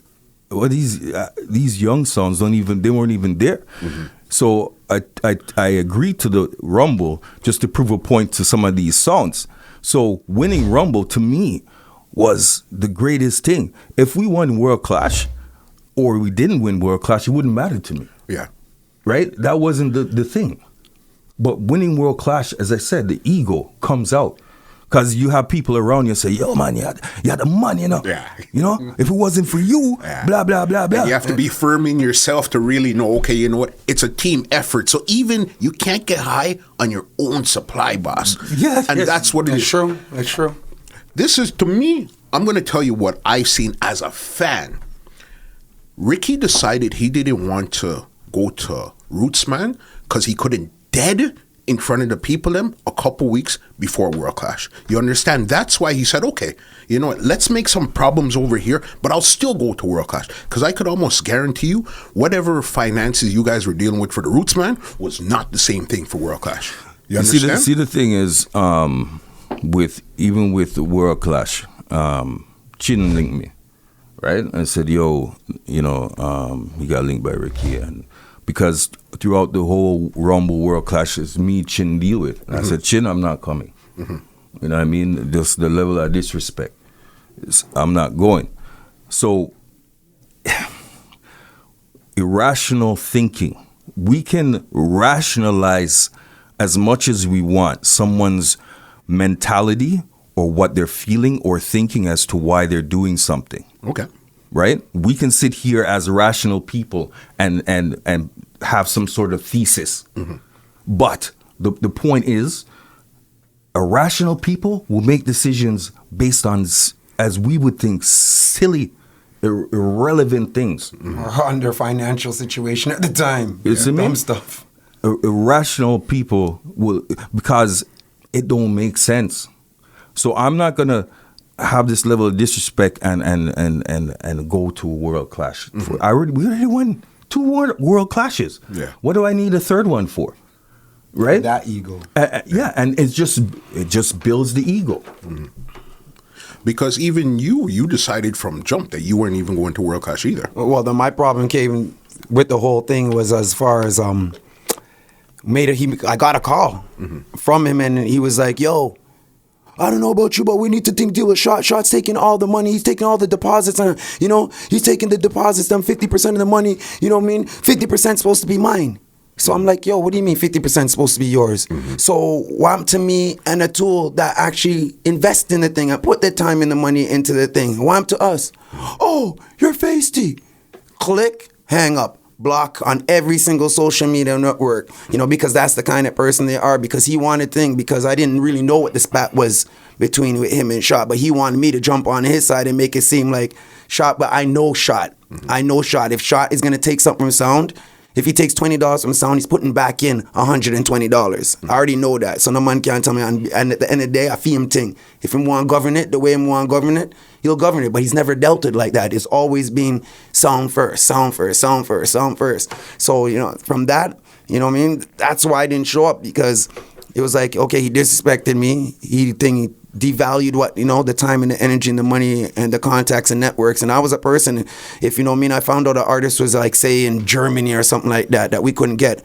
well, these young sounds they weren't even there. Mm-hmm. So I agreed to the Rumble just to prove a point to some of these sounds. So winning Rumble to me was the greatest thing. If we won World Clash or we didn't win World Clash, it wouldn't matter to me. Yeah. Right? That wasn't the thing. But winning World Clash, as I said, the ego comes out. Because you have people around you say, yo, man, you had the money, you know. Yeah. You know, if it wasn't for you, blah, blah, blah, blah. And you have to be firm in yourself to really know, okay, you know what? It's a team effort. So even you can't get high on your own supply, boss. Yes. And that's what it is. True. That's true. This is, to me, I'm going to tell you what I've seen as a fan. Ricky decided he didn't want to go to Rootsman because he couldn't dead in front of the people a couple weeks before World Clash. You understand? That's why he said, okay, you know what, let's make some problems over here, but I'll still go to World Clash. Because I could almost guarantee you, whatever finances you guys were dealing with for the Rootsman was not the same thing for World Clash. You understand? See, the thing is, with the World Clash, Chin linked me, right? And said, yo, you know, you got linked by Ricky. And because throughout the whole Rumble World Clashes, me, Chin deal with. And I said, Chin, I'm not coming. Mm-hmm. You know what I mean? Just the level of disrespect. I'm not going. So, irrational thinking. We can rationalize as much as we want someone's mentality or what they're feeling or thinking as to why they're doing something. Okay. Right? We can sit here as rational people and have some sort of thesis. Mm-hmm. But the point is, irrational people will make decisions based on, as we would think, silly, irrelevant things. Mm-hmm. Or on their financial situation at the time. It's dumb stuff. Irrational people will, because it don't make sense. So I'm not going to have this level of disrespect and go to a World Clash. Mm-hmm. We already won 2 World Clashes. Yeah. What do I need a third one for? Right? That ego. Yeah, and it just builds the ego. Mm-hmm. Because even you decided from jump that you weren't even going to World Clash either. Well, then my problem came with the whole thing was as far as I got a call from him, and he was like, yo, I don't know about you, but we need to deal with Shot. Shot's taking all the money. He's taking all the deposits. And, you know, he's taking the deposits, them 50% of the money. You know what I mean? 50% supposed to be mine. So I'm like, yo, what do you mean 50% supposed to be yours? Mm-hmm. So want to me and a tool that actually invest in the thing and put the time and the money into the thing. Want to us. Oh, you're feisty. Click, hang up. Block on every single social media network, you know, because that's the kind of person they are. Because he wanted thing, because I didn't really know what the spat was between him and Shot, but he wanted me to jump on his side and make it seem like Shot. But I know Shot. Mm-hmm. I know Shot. If Shot is gonna take something from Sound, if he takes $20 from Sound, he's putting back in $120. Mm-hmm. I already know that, so no man can't tell me. And at the end of the day, I feel him thing. If he want to govern it the way he want to govern it, he'll govern it. But he's never dealt it like that. It's always been sound first, sound first, sound first, sound first. So, you know, from that, you know what I mean? That's why I didn't show up, because it was like, okay, he disrespected me. He devalued what, you know, the time and the energy and the money and the contacts and networks. And I was a person, if you know what I mean, I found out an artist was like, say, in Germany or something like that we couldn't get.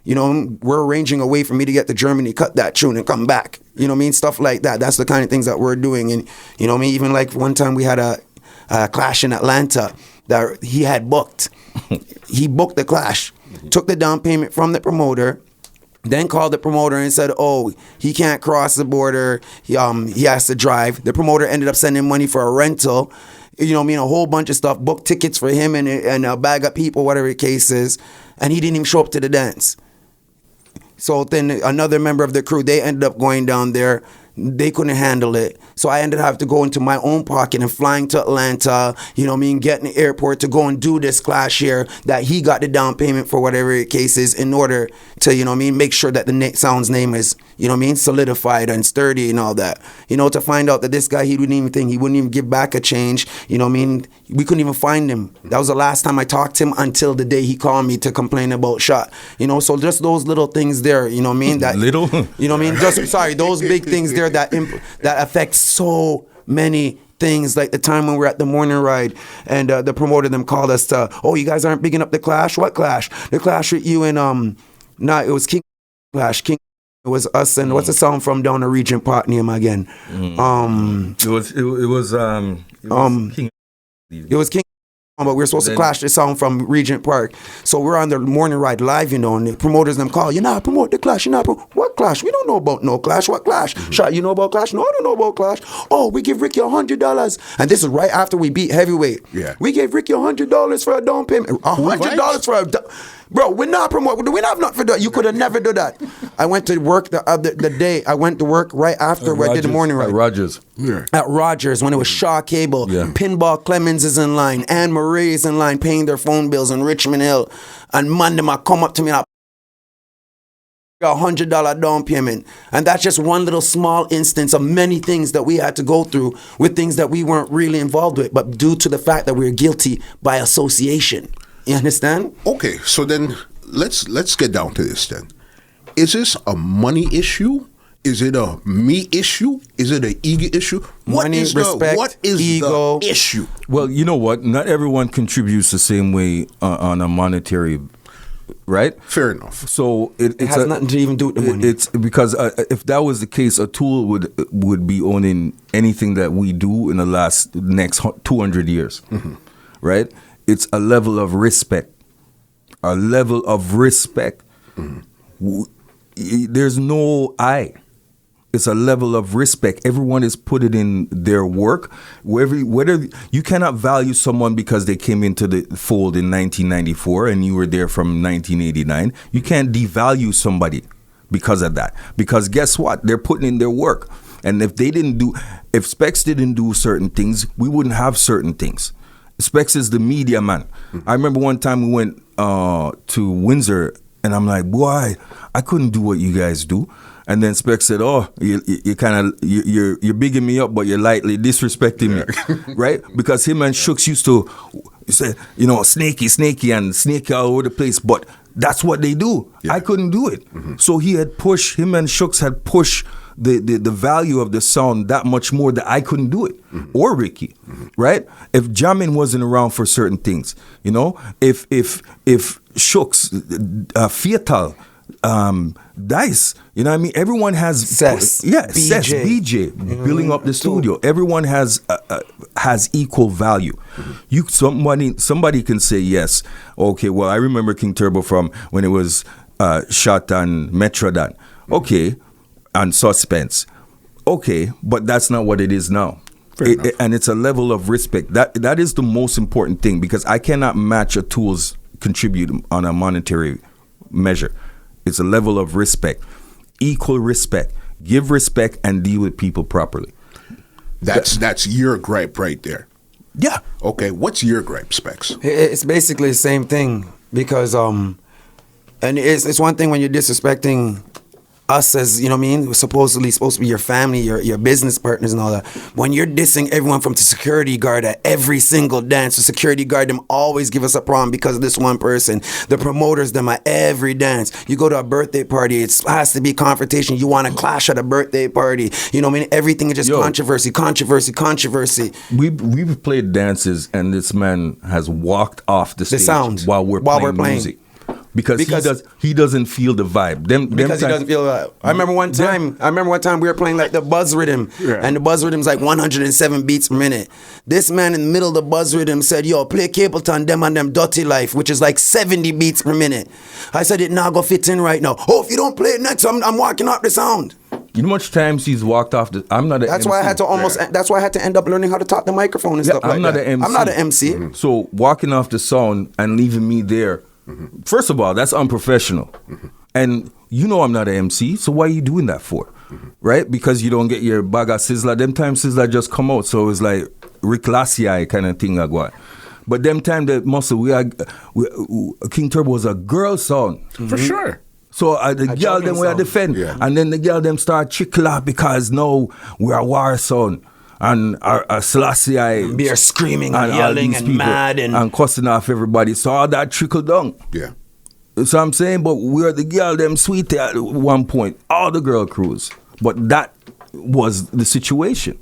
You know, we're arranging a way for me to get to Germany, cut that tune and come back. You know what I mean? Stuff like that. That's the kind of things that we're doing. And, you know what I mean? Even like one time we had a clash in Atlanta that he had booked. He booked the clash, took the down payment from the promoter, then called the promoter and said, oh, he can't cross the border. He has to drive. The promoter ended up sending money for a rental. You know what I mean? A whole bunch of stuff. Booked tickets for him and a bag of people, whatever the case is. And he didn't even show up to the dance. So then another member of the crew, they ended up going down there. They couldn't handle it. So I ended up having to go into my own pocket and flying to Atlanta, you know what I mean, getting the airport to go and do this clash here that he got the down payment for, whatever the case is, in order to, you know what I mean, make sure that the Sound's name is, you know what I mean, solidified and sturdy and all that. You know, to find out that this guy, he wouldn't even give back a change, you know what I mean. We couldn't even find him. That was the last time I talked to him until the day he called me to complain about shot. You know, so just those little things there, you know what I mean? That Little? You know what I mean? Just sorry, those big things there that affect so many things. Like the time when we were at the morning ride and the promoter them called us to, oh, you guys aren't bigging up the Clash? What Clash? The Clash with you and it was King Clash. King. It was us and what's the song from down the Regent Park name again? It was King. It was King, but we were supposed to clash this song from Regent Park. So we're on the morning ride live, you know, and the promoters them call, promote the Clash, what Clash? We don't know about no Clash, what Clash? Shot, you know about Clash? No, I don't know about Clash. Oh, we give Ricky $100. And this is right after we beat Heavyweight. Yeah. We gave Ricky $100 for a down payment. $100 for a bro, we're not promoting. We have not for that. You could have never do that. I went to work the day. I went to work right after I did the morning ride. At Rogers. Yeah. At Rogers, when it was Shaw Cable, Pinball Clemens is in line, Anne Marie is in line paying their phone bills in Richmond Hill. And Monday, come up to me, $100 down payment. And that's just one little small instance of many things that we had to go through with things that we weren't really involved with, but due to the fact that we were guilty by association. You understand? Okay, so then let's get down to this then. Is this a money issue? Is it a me issue? Is it an ego issue? Money, respect, ego. The issue? Well, you know what? Not everyone contributes the same way on a monetary, right? Fair enough. So it has nothing to even do with the money. It's because if that was the case, a tool would be owning anything that we do in the next 200 years, right? It's a level of respect. A level of respect. There's no I. It's a level of respect. Everyone is putting in their work. Whether you cannot value someone because they came into the fold in 1994 and you were there from 1989. You can't devalue somebody because of that. Because guess what? They're putting in their work. And if SPEX didn't do certain things, we wouldn't have certain things. SPEX is the media man. I remember one time we went to Windsor, and I'm like, boy, I couldn't do what you guys do. And then SPEX said, oh, you're bigging me up, but you're lightly disrespecting me, right? Because him and Shooks used to say, snaky, and snaky all over the place. But that's what they do. Yeah. I couldn't do it. So him and Shooks had pushed the value of the sound that much more that I couldn't do it, or Ricky, right? If Jamin wasn't around for certain things, if Shooks, Fatal, Dice, you know what I mean? Everyone has Cess, BJ, building up the studio. Everyone has equal value. Somebody can say yes. Okay, well, I remember King Turbo from when it was shot on Metrodon. Okay. And Suspense. Okay, but that's not what it is now. And it's a level of respect. That is the most important thing, because I cannot match a tool's contribute on a monetary measure. It's a level of respect. Equal respect. Give respect and deal with people properly. That's your gripe right there. Yeah. Okay, what's your gripe, SPEX? It's basically the same thing, because and it's one thing when you're disrespecting us as, you know what I mean, supposed to be your family, your business partners and all that. When you're dissing everyone from the security guard at every single dance, the security guard them always give us a problem because of this one person. The promoters them at every dance. You go to a birthday party, it has to be confrontation. You want to clash at a birthday party. You know what I mean? Everything is just controversy. We've played dances and this man has walked off the stage while we're playing music. Because he doesn't feel the vibe. He doesn't feel the vibe. I remember one time we were playing like the buzz rhythm, and the buzz rhythm's like 107 beats per minute. This man in the middle of the buzz rhythm said, "Yo, play Capleton, them and them Dirty Life," which is like 70 beats per minute. I said, "It not gonna fit in right now." Oh, if you don't play it next, I'm walking off the sound. You know how much times he's walked off the... I'm not an That's MC. why I had to That's why I had to end up learning how to talk the microphone and stuff like that. I'm not an MC. Mm-hmm. So walking off the sound and leaving me there... First of all, that's unprofessional. And I'm not an MC, so why are you doing that for? Right? Because you don't get your bag of Sizzler. Them time Sizzler just come out, so it's like Rick Lassier kind of thing. But them time the muscle, King Turbo was a girl sound. For sure. So the girl them we defend. And then the girl them start trickle up because now we're a war sound. and Selassie Be screaming and all yelling these and people mad and cussing off everybody. So all that trickled down. Yeah. So I'm saying, but we're the girl them sweet at one point, all the girl crews. But that was the situation.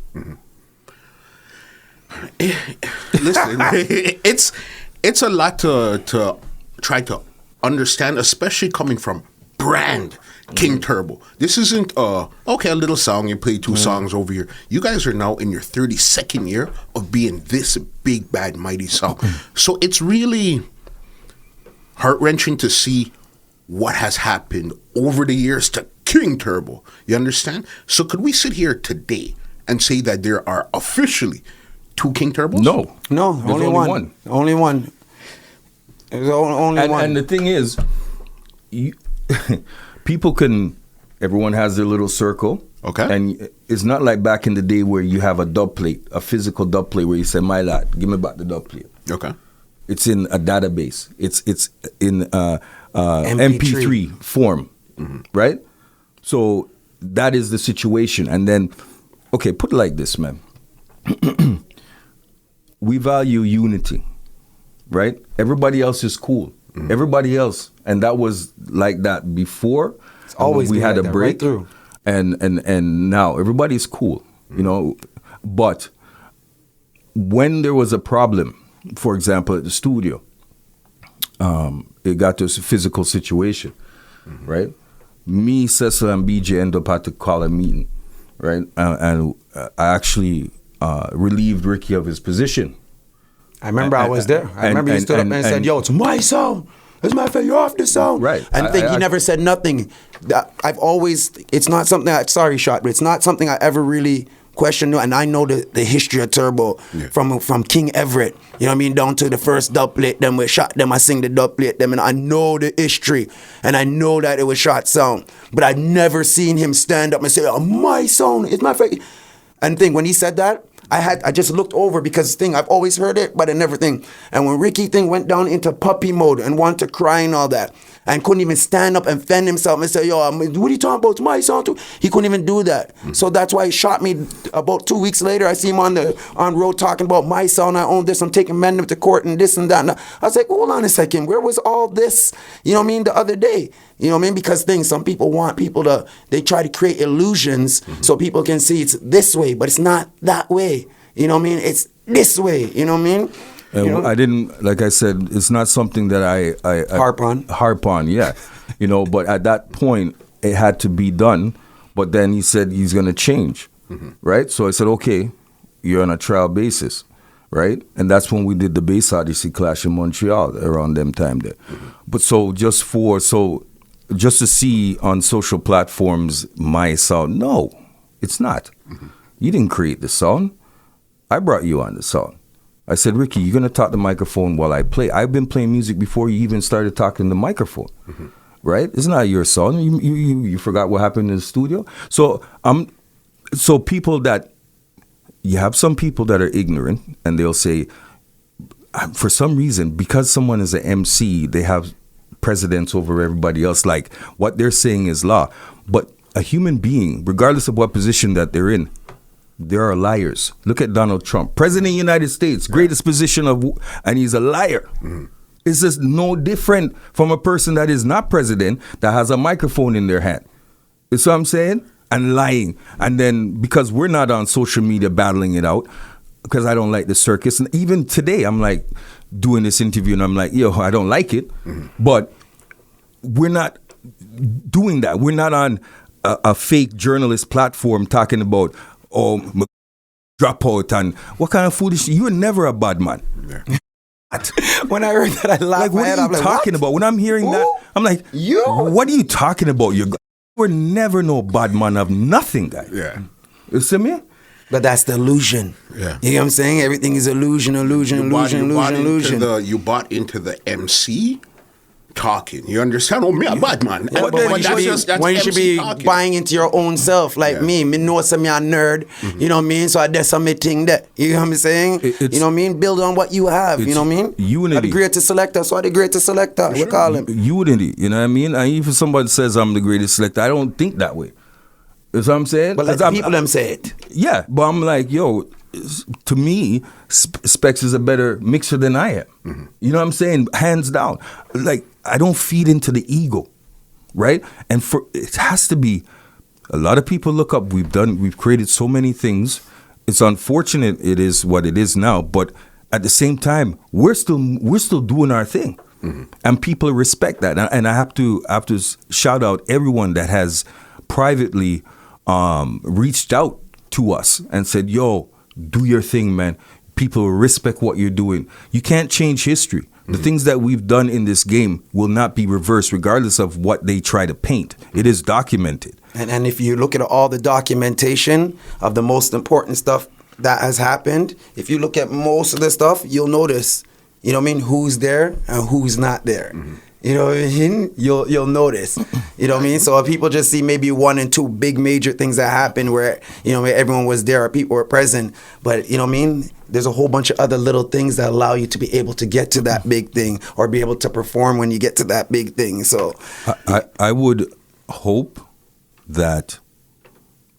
Listen, it's a lot to try to understand, especially coming from brand King Turbo. This isn't a little song, you play two songs over here. You guys are now in your 32nd year of being this big, bad, mighty song. So it's really heart-wrenching to see what has happened over the years to King Turbo. You understand? So could we sit here today and say that there are officially 2 King Turbos? No. No, There's only one. Only one. There's only one. And the thing is, everyone has their little circle. Okay. And it's not like back in the day where you have a dub plate, a physical dub plate where you say, my lad, give me back the dub plate. Okay. It's in a database. It's in MP3 form, right? So that is the situation. And then, okay, put it like this, man. We value unity, right? Everybody else is cool. Everybody else, and that was like that before. It's always we had like a that, break, right through. and now everybody's cool, you know. But when there was a problem, for example, at the studio, it got to a physical situation, right? Me, Cecil, and BJ end up had to call a meeting, right? And I actually relieved Ricky of his position. I remember I was there. I remember you stood up and said, yo, it's my song. As a matter of fact, you're off the song. Right. And he never said nothing. It's not something, sorry, Shot, but it's not something I ever really questioned. And I know the history of Turbo from King Everett, you know what I mean, down to the first dub plate, then we shot them, I sing the dub plate, them, and I know the history. And I know that it was Shot sound. But I've never seen him stand up and say, oh, my song, it's my fact. And when he said that, I just looked over because I've always heard it, but I never think. And when Ricky went down into puppy mode and wanted to cry and all that, and couldn't even stand up and fend himself and say, yo, what are you talking about? It's my song too. He couldn't even do that. So that's why he shot me about 2 weeks later. I see him on road talking about my song. I own this. I'm taking men to court and this and that. And I was like, hold on a second. Where was all this, you know what I mean, the other day? You know what I mean? Because some people want people they try to create illusions so people can see it's this way, but it's not that way. You know what I mean? It's this way. You know what I mean? I didn't, like I said, it's not something that I harp on, yeah. You know, but at that point, it had to be done. But then he said he's going to change, right? So I said, okay, you're on a trial basis, right? And that's when we did the Bass Odyssey clash in Montreal around them time there. But just to see on social platforms my sound, no, it's not. You didn't create the song. I brought you on the song. I said, Ricky, you're going to talk the microphone while I play. I've been playing music before you even started talking the microphone, right? It's not your song. You forgot what happened in the studio. So people you have some people that are ignorant, and they'll say, for some reason, because someone is an MC, they have precedence over everybody else. Like, what they're saying is law. But a human being, regardless of what position that they're in, there are liars. Look at Donald Trump, President of the United States, greatest position and he's a liar. It's just no different from a person that is not president that has a microphone in their hand. You see what I'm saying? And lying. And then because we're not on social media battling it out, because I don't like the circus. And even today, I'm like doing this interview and I'm like, yo, I don't like it. But we're not doing that. We're not on a fake journalist platform talking about, drop out and what kind of foolish. You were never a bad man. When I heard that, I laughed. Like, what are you talking about? When I'm hearing that, I'm like, what are you talking about? You were never no bad man of nothing, guy. Yeah. You see me? But that's the illusion. Yeah. You know what I'm saying? Everything is illusion. You bought into the MC talking. You understand? Oh, me a bad man. Yeah, but when you should be buying into your own self, like me know some a nerd. You know what I mean? So I did some thing that, you know what I'm saying? You know what I mean? Build on what you have. You know what I mean? Unity. I'm the greatest selector, so I'm the greatest selector. We call him unity. You know what I mean? And even if somebody says I'm the greatest selector, I don't think that way. That's what I'm saying. But let the people them say it. Yeah, but I'm like, yo, to me, SPEX is a better mixer than I am. Mm-hmm. You know what I'm saying? Hands down. Like, I don't feed into the ego, right? And it has to be, a lot of people look up, we've created so many things. It's unfortunate it is what it is now, but at the same time, we're still doing our thing. Mm-hmm. And people respect that. And I have to shout out everyone that has privately reached out to us and said, yo, do your thing, man. People respect what you're doing. You can't change history. Mm-hmm. The things that we've done in this game will not be reversed regardless of what they try to paint. It is documented. And if you look at all the documentation of the most important stuff that has happened, if you look at most of the stuff, you'll notice, you know what I mean, who's there and who's not there. Mm-hmm. You know what I mean? You'll notice. You know what I mean? So if people just see maybe one and two big major things that happened where, you know, everyone was there or people were present, but you know what I mean? There's a whole bunch of other little things that allow you to be able to get to that big thing or be able to perform when you get to that big thing. So I would hope that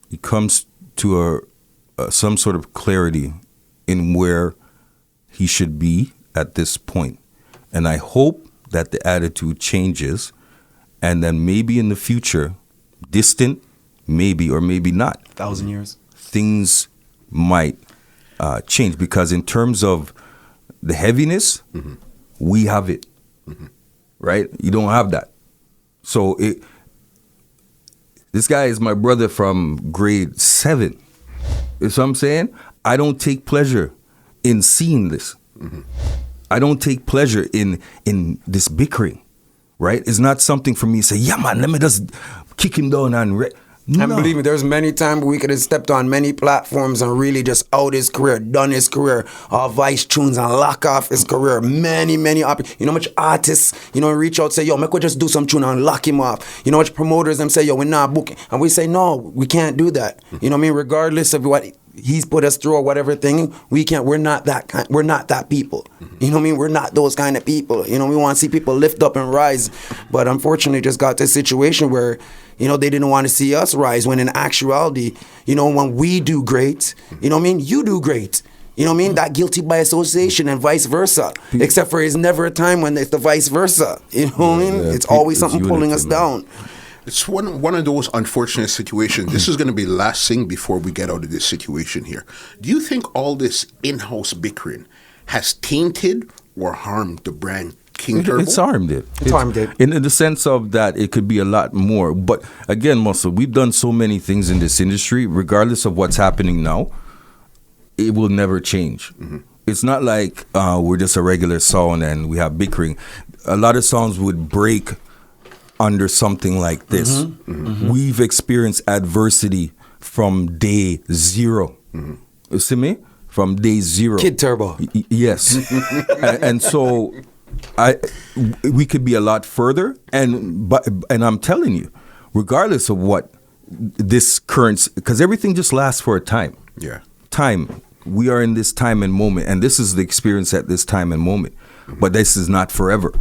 it comes to some sort of clarity in where he should be at this point. And I hope that the attitude changes, and then maybe in the future, distant, maybe or maybe not, 1,000 years, things might change. Because in terms of the heaviness, mm-hmm. we have it, mm-hmm. right? You don't have that. So this guy is my brother from grade 7. You know what I'm saying? I don't take pleasure in seeing this. Mm-hmm. I don't take pleasure in this bickering, right? It's not something for me to say, yeah, man, let me just kick him down and... No. And believe me, there's many times we could have stepped on many platforms and really just out his career, done his career, vice tunes and lock off his career. Many, you know how much artists, you know, reach out, say, yo, make we just do some tune and lock him off. You know how much promoters them say, yo, we're not booking. And we say, no, we can't do that. You know what I mean? Regardless of what he's put us through or whatever thing, we're not that people. You know what I mean? We're not those kind of people. You know, we want to see people lift up and rise. But unfortunately, just got this situation where, you know, they didn't want to see us rise, when in actuality, you know, when we do great, you know what I mean, you do great. You know what I mean? That guilty by association and vice versa. Except for it's never a time when it's the vice versa. You know what I mean? It's always something pulling us down. It's one of those unfortunate situations. This is going to be the last thing before we get out of this situation here. Do you think all this in-house bickering has tainted or harmed the brand King Turbo? It's harmed it. It's harmed it. In the sense of that it could be a lot more. But again, Muscle, we've done so many things in this industry, regardless of what's happening now, it will never change. Mm-hmm. It's not like we're just a regular song and we have bickering. A lot of songs would break under something like this. Mm-hmm. Mm-hmm. We've experienced adversity from day zero. Mm-hmm. You see me? From day zero. Kid Turbo. Yes. and so we could be a lot further, and I'm telling you, regardless of what this current, because everything just lasts for a time. Yeah. Time. We are in this time and moment, and this is the experience at this time and moment. Mm-hmm. But this is not forever.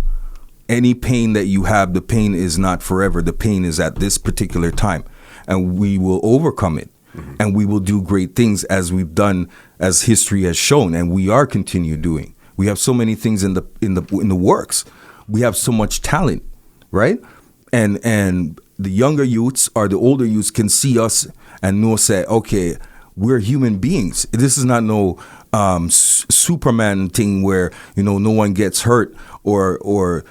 Any pain that you have, the pain is not forever. The pain is at this particular time, and we will overcome it. Mm-hmm. And we will do great things as we've done, as history has shown, and we are continue doing. We have so many things in the works. We have so much talent, right? And the younger youths or the older youths can see us and know, say, okay, we're human beings. This is not no Superman thing where, you know, no one gets hurt or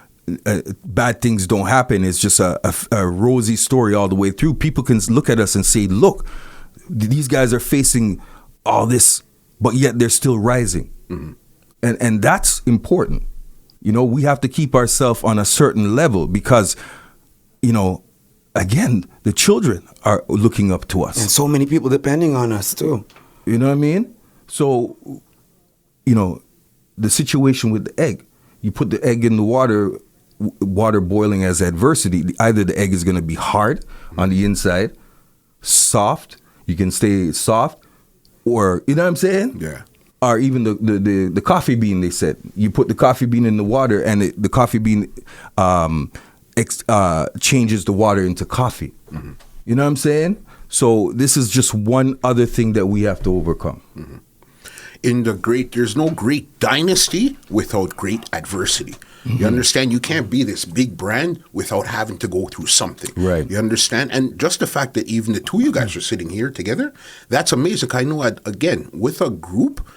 bad things don't happen. It's just a rosy story all the way through. People can look at us and say, look, these guys are facing all this, but yet they're still rising. Mm-hmm. And that's important. You know, we have to keep ourselves on a certain level because, you know, again, the children are looking up to us. And so many people depending on us too. You know what I mean? So, you know, the situation with the egg, you put the egg in the water boiling as adversity. Either the egg is going to be hard on the inside, soft, you can stay soft, or, you know what I'm saying? Yeah. Or even the coffee bean, they said. You put the coffee bean in the water and the coffee bean changes the water into coffee. Mm-hmm. You know what I'm saying? So this is just one other thing that we have to overcome. There's no great dynasty without great adversity. You understand? You can't be this big brand without having to go through something. Right. You understand? And just the fact that even the two of you guys are sitting here together, that's amazing. I know, again, with a group,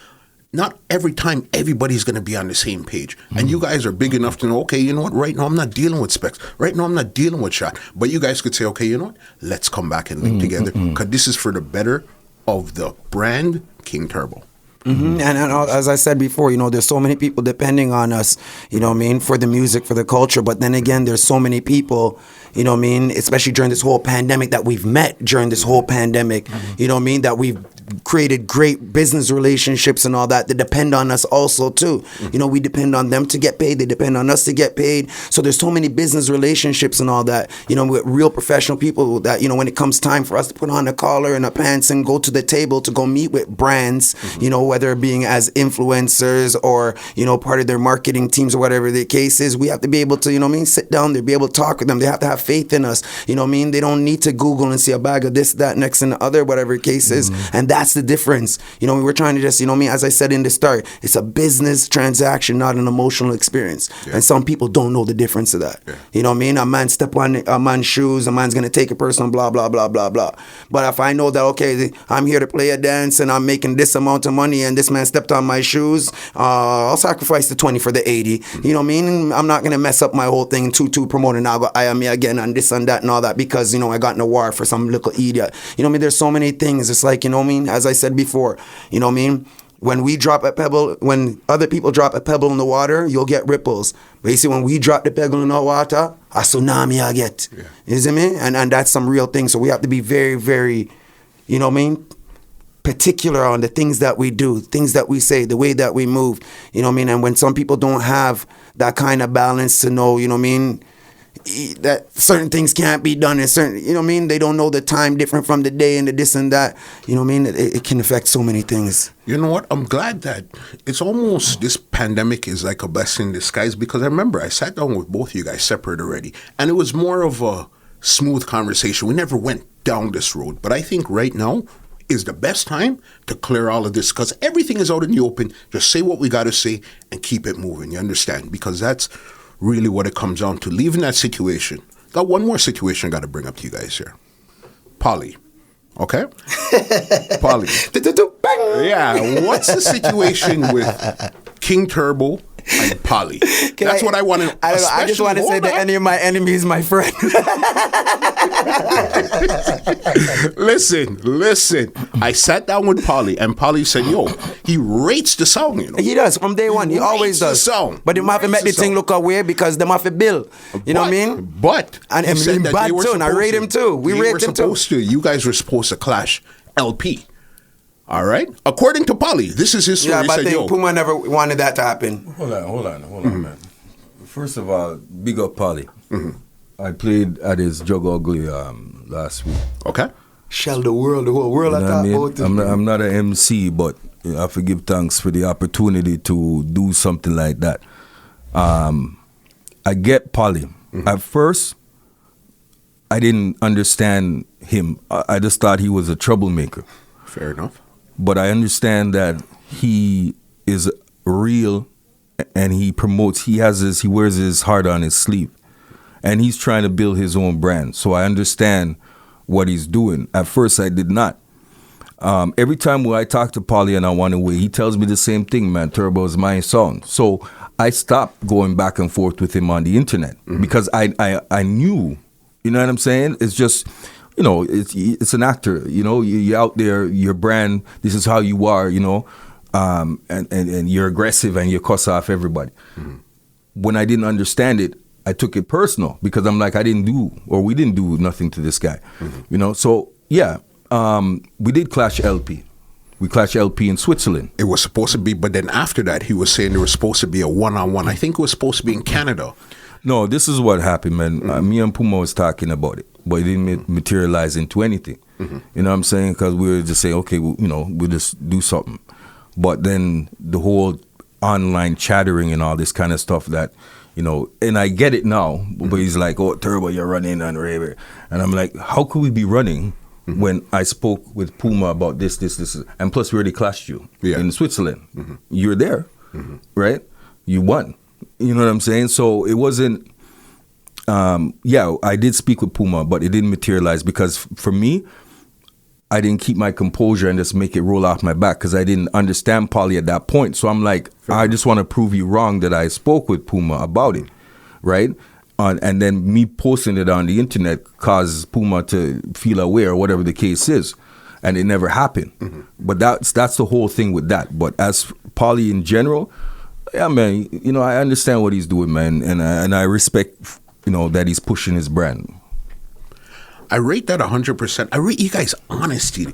not every time everybody's going to be on the same page. And you guys are big enough to know, okay, you know what? Right now, I'm not dealing with SPEX. Right now, I'm not dealing with SHOT. But you guys could say, okay, you know what? Let's come back and link together because this is for the better of the brand King Turbo. And as I said before, you know, there's so many people depending on us, you know what I mean, for the music, for the culture. But then again, there's so many people, you know what I mean, especially during this whole pandemic that we've met during this whole pandemic, you know what I mean, that we've created great business relationships and all that depend on us also too. You know, we depend on them to get paid. They depend on us to get paid. So there's so many business relationships and all that, you know, with real professional people that, you know, when it comes time for us to put on a collar and a pants and go to the table to go meet with brands, you know, whether being as influencers or, you know, part of their marketing teams or whatever the case is, we have to be able to, you know what I mean, sit down there, be able to talk with them. They have to have faith in us. You know what I mean? They don't need to Google and see a bag of this, that, next, and the other, whatever the case is. And that's the difference. You know, we're trying to just, you know what I mean, as I said in the start, it's a business transaction, not an emotional experience. And some people don't know the difference of that. You know what I mean? A man step on a man's shoes, a man's going to take it personal, blah, blah, blah, blah, blah. But if I know that, okay, I'm here to play a dance and I'm making this amount of money and this man stepped on my shoes, I'll sacrifice the 20 for the 80. You know what I mean? I'm not going to mess up my whole thing to promoting now, but I am me again and this and that and all that because, you know, I got in a war for some little idiot. You know what I mean? There's so many things. It's like, you know what I mean? As I said before, you know what I mean? When we drop a pebble, when other people drop a pebble in the water, you'll get ripples. But you see, when we drop the pebble in the water, a tsunami I get. You see me? And that's some real thing. So we have to be very, very, you know what I mean, particular on the things that we do, things that we say, the way that we move. You know what I mean? And when some people don't have that kind of balance to know, you know what I mean, that certain things can't be done in certain, you know what I mean, they don't know the time different from the day and the this and that, you know what I mean, it can affect so many things. You know what, I'm glad that it's almost, this pandemic is like a blessing in disguise because I remember I sat down with both of you guys separate already and it was more of a smooth conversation. We never went down this road, but I think right now is the best time to clear all of this because everything is out in the open. Just say what we got to say and keep it moving, you understand, because that's really what it comes down to. Leaving that situation. Got one more situation I got to bring up to you guys here. Polly. Okay? Polly. Yeah, what's the situation with King Turbo and Polly? That's what I want to... I just want to say that any of my enemies, my friend. Listen. I sat down with Polly, and Polly said, yo, he rates the song, you know. He does, from day one. He always does. The song. But they have to make the thing look away because they have to bill. You know what I mean? But... And him bad too, and I rate him too. We rate him too. You guys were supposed to clash LP. All right? According to Polly, this is his story. Yeah, but I think Puma never wanted that to happen. Hold on, man. First of all, big up Polly. I played at his Jug Ugly last week. Okay. Shell the whole world. You know I mean? I'm not an MC, but I have to give thanks for the opportunity to do something like that. I get Polly. At first, I didn't understand him. I just thought he was a troublemaker. Fair enough. But I understand that he is real and he promotes, he wears his heart on his sleeve. And he's trying to build his own brand. So I understand what he's doing. At first, I did not. Every time when I talk to Polly and I want to wait, he tells me the same thing, man, Turbo is my song. So I stopped going back and forth with him on the internet because I knew, you know what I'm saying? It's just... You know, it's an actor. You know, you're out there, your brand. This is how you are. You know, and you're aggressive and you cuss off everybody. When I didn't understand it, I took it personal because I'm like, we didn't do nothing to this guy. You know, so yeah, we did clash LP. We clashed LP in Switzerland. It was supposed to be, but then after that, he was saying there was supposed to be a one-on-one. I think it was supposed to be in Canada. No, this is what happened, man. Me and Puma was talking about it, but it didn't materialize into anything. You know what I'm saying? Because we were just saying, okay, we'll just do something. But then the whole online chattering and all this kind of stuff that, you know, and I get it now, but he's like, oh, Turbo, you're running on Raver. And I'm like, how could we be running when I spoke with Puma about this, and plus we already clashed you in Switzerland. You're there, right? You won. You know what I'm saying? So it wasn't. I did speak with Puma, but it didn't materialize because for me, I didn't keep my composure and just make it roll off my back because I didn't understand Polly at that point. So I'm like, I just want to prove you wrong that I spoke with Puma about it, right? And then me posting it on the internet caused Puma to feel aware, or whatever the case is, and it never happened. But that's the whole thing with that. But as Polly in general, yeah, man, you know, I understand what he's doing, man, and I respect, you know, that he's pushing his brand. I rate that 100%. I rate you guys' honesty.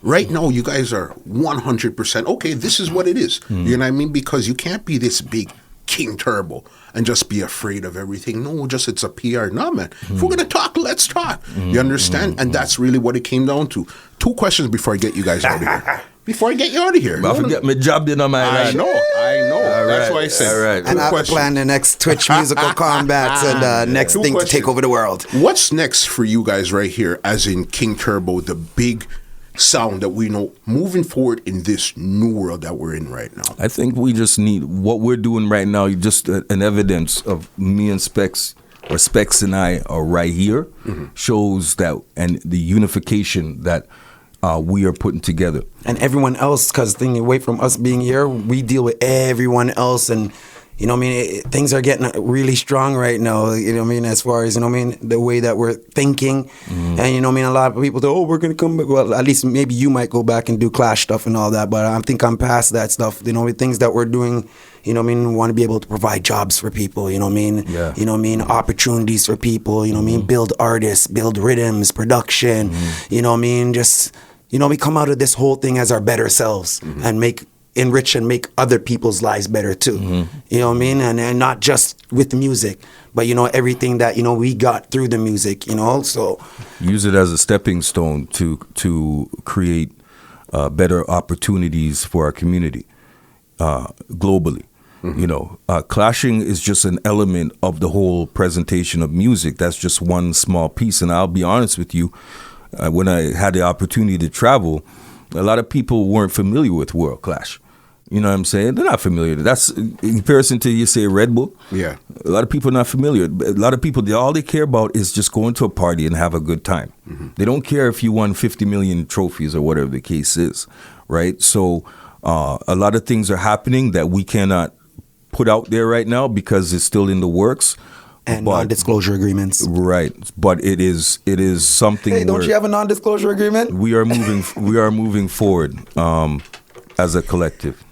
Right now, you guys are 100%. Okay, this is what it is. You know what I mean? Because you can't be this big King Turbo and just be afraid of everything. No, just it's a PR. No, man. If we're going to talk, let's talk. You understand? And that's really what it came down to. 2 questions before I get you guys out of here. Before I get you out of here. I forget my job in on my I know. That's why I said. All right. And I have to plan the next Twitch musical combats and next thing to take over the world. What's next for you guys right here, as in King Turbo, the big sound that we know moving forward in this new world that we're in right now? I think we just need what we're doing right now, just an evidence of me and SPEX, or SPEX and I are right here, shows that, and the unification that we are putting together. And everyone else, because thing away from us being here, we deal with everyone else, and you know what I mean, things are getting really strong right now, you know what I mean, as far as, you know what I mean, the way that we're thinking. And you know what I mean, a lot of people say, oh, we're going to come back. Well, at least maybe you might go back and do Clash stuff and all that, but I think I'm past that stuff. You know, things that we're doing, you know what I mean, we want to be able to provide jobs for people, you know what I mean? Yeah. You know what I mean, opportunities for people, you know what I mean, build artists, build rhythms, production, you know what I mean, just, you know, we come out of this whole thing as our better selves and enrich and make other people's lives better too. You know what I mean? And not just with the music, but, you know, everything that, you know, we got through the music, you know, so. Use it as a stepping stone to create better opportunities for our community globally. You know, clashing is just an element of the whole presentation of music. That's just one small piece. And I'll be honest with you, when I had the opportunity to travel, a lot of people weren't familiar with World Clash. You know what I'm saying? They're not familiar. That's in comparison to, you say, Red Bull. Yeah. A lot of people are not familiar. A lot of people, all they care about is just going to a party and have a good time. They don't care if you won 50 million trophies or whatever the case is, right? So a lot of things are happening that we cannot put out there right now because it's still in the works. And non-disclosure agreements. Right, but it is something. Hey, don't you have a non-disclosure agreement? We are moving forward as a collective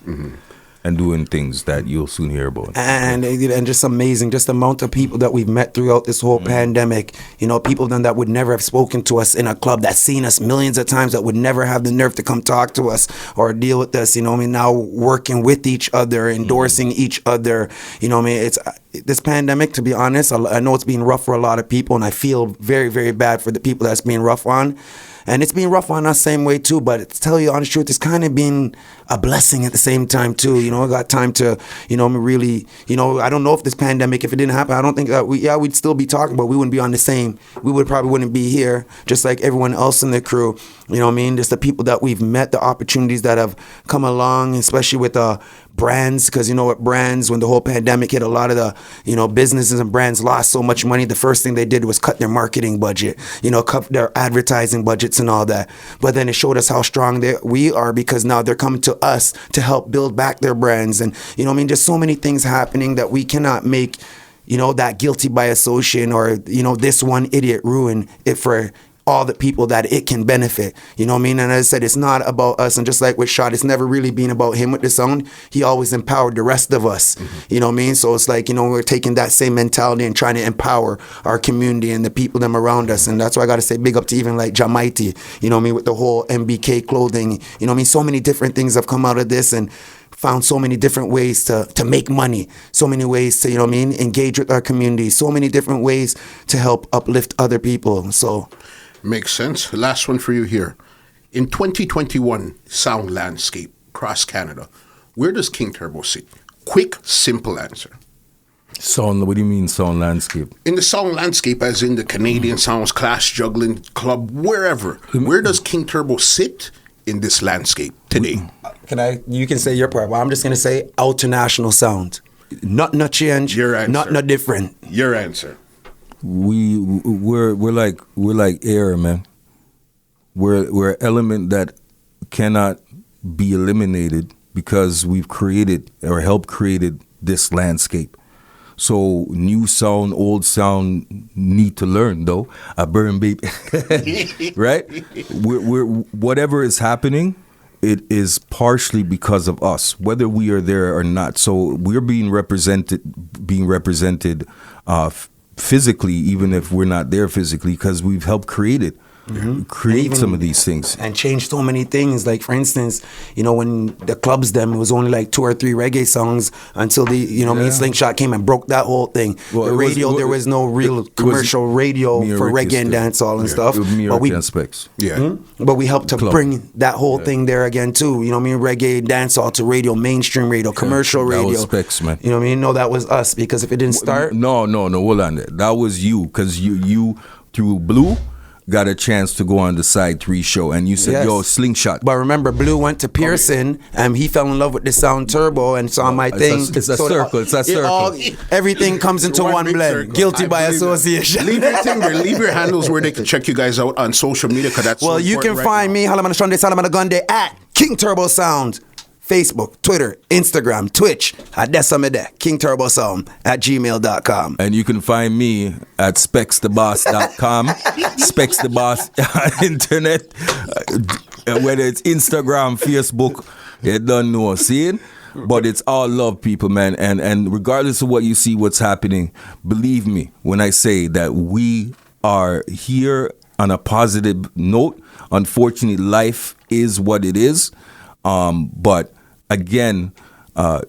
and doing things that you'll soon hear about. And just amazing, just the amount of people that we've met throughout this whole pandemic. You know, people then that would never have spoken to us in a club, that's seen us millions of times, that would never have the nerve to come talk to us or deal with us. You know what I mean? Now working with each other, endorsing each other. You know what I mean? It's this pandemic, to be honest, I know it's been rough for a lot of people, and I feel very, very bad for the people that's being rough on. And it's been rough on us same way too, but to tell you the honest truth, it's kind of been a blessing at the same time too. You know, I got time to, you know, really, you know, I don't know if this pandemic, if it didn't happen, I don't think that we'd still be talking, but we wouldn't be on the same. We probably wouldn't be here, just like everyone else in the crew. You know what I mean? Just the people that we've met, the opportunities that have come along, especially with brands, because you know what, brands, when the whole pandemic hit, a lot of the, you know, businesses and brands lost so much money. The first thing they did was cut their marketing budget, you know, cut their advertising budgets and all that. But then it showed us how strong we are, because now they're coming to us to help build back their brands. And, you know what I mean, just so many things happening that we cannot make, you know, that guilty by association, or, you know, this one idiot ruin it for all the people that it can benefit. You know what I mean? And as I said, it's not about us. And just like with Shot, it's never really been about him with the sound. He always empowered the rest of us. You know what I mean? So it's like, you know, we're taking that same mentality and trying to empower our community and the people them around us. And that's why I got to say big up to even like Jamaiti, you know what I mean, with the whole MBK clothing. You know what I mean? So many different things have come out of this, and found so many different ways to make money, so many ways to, you know what I mean, engage with our community, so many different ways to help uplift other people. So makes sense. Last one for you here. In 2021 sound landscape across Canada, where does King Turbo sit? Quick, simple answer. Sound, what do you mean sound landscape? In the sound landscape, as in the Canadian Sounds, Class Juggling Club, wherever, where does King Turbo sit in this landscape today? You can say your part, but I'm just going to say international sound. Not no change, Your answer. not no different. Your answer. We're like air, man. We're an element that cannot be eliminated because we've created or helped created this landscape. So new sound, old sound need to learn though. I burn baby, right? We're whatever is happening, it is partially because of us, whether we are there or not. So we're being represented physically, even if we're not there physically, because we've helped create some of these things and change so many things. Like for instance, when the clubs it was only like 2 or 3 reggae songs until the SLINGSHOT came and broke that whole thing. Well, the radio, there was no real commercial radio for reggae and dancehall and stuff. But SPEX. Yeah. But we helped to bring that whole thing there again too. Reggae, dancehall to radio, mainstream radio, commercial radio. That was SPEX, man. No, that was us, because if it didn't start. No, hold on there. That was you, because you through Blue got a chance to go on the Side 3 show, and you said, Yes. yo, SLINGSHOT. But remember, Blue went to Pearson, and he fell in love with the Sound Turbo and saw my thing. It's a circle. Everything comes into one big blend. circle. Guilty I by believe it. association. Leave your thing there. Leave your handles where they can check you guys out on social media, because that's Well, so you can important find me, Halamana Shonde, Salamana Gunde, at King Turbo Sound. Facebook, Twitter, Instagram, Twitch, at Desamede, King Turbo Sound, at gmail.com. And you can find me at SPEXTheBoss.com. SPEX the Boss on internet. Whether it's Instagram, Facebook, you don't know, seeing? But it's all love, people, man. And regardless of what you see, what's happening, believe me when I say that we are here on a positive note. Unfortunately, life is what it is. But again,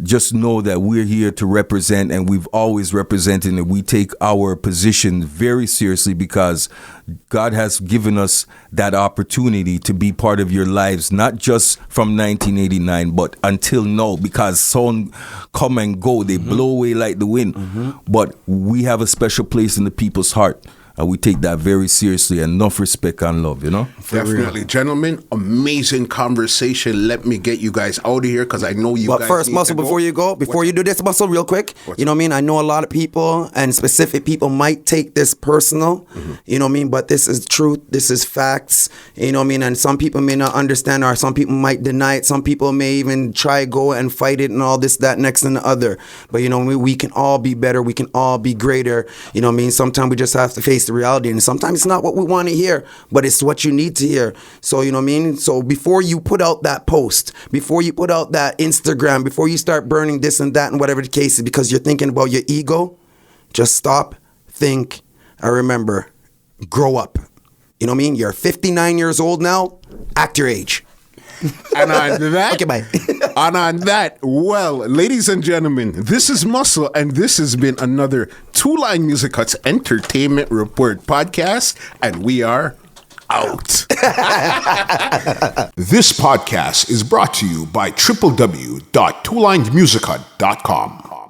just know that we're here to represent, and we've always represented, and we take our position very seriously, because God has given us that opportunity to be part of your lives, not just from 1989, but until now, because sound come and go, they blow away like the wind. But we have a special place in the people's heart. And we take that very seriously, and enough respect and love, Definitely. Gentlemen, amazing conversation. Let me get you guys out of here, because I know you guys. But first, need Muscle, to go. before you go, before you do this, Muscle, real quick, I know a lot of people and specific people might take this personal, but this is truth, this is facts, and some people may not understand, or some people might deny it, some people may even try go and fight it and all this, that, next and the other. But, we can all be better, we can all be greater, sometimes we just have to face the reality, and sometimes it's not what we want to hear, but it's what you need to hear. So so before you put out that post, before you put out that Instagram, before you start burning this and that and whatever the case is, because you're thinking about your ego, just stop, think, and remember, grow up. You're 59 years old now, act your age. And on that, Okay, bye. and on that, well, ladies and gentlemen, this is Muscle, and this has been another Two Line Music Cuts Entertainment Report podcast, and we are out. This podcast is brought to you by www.twolinemusichut.com.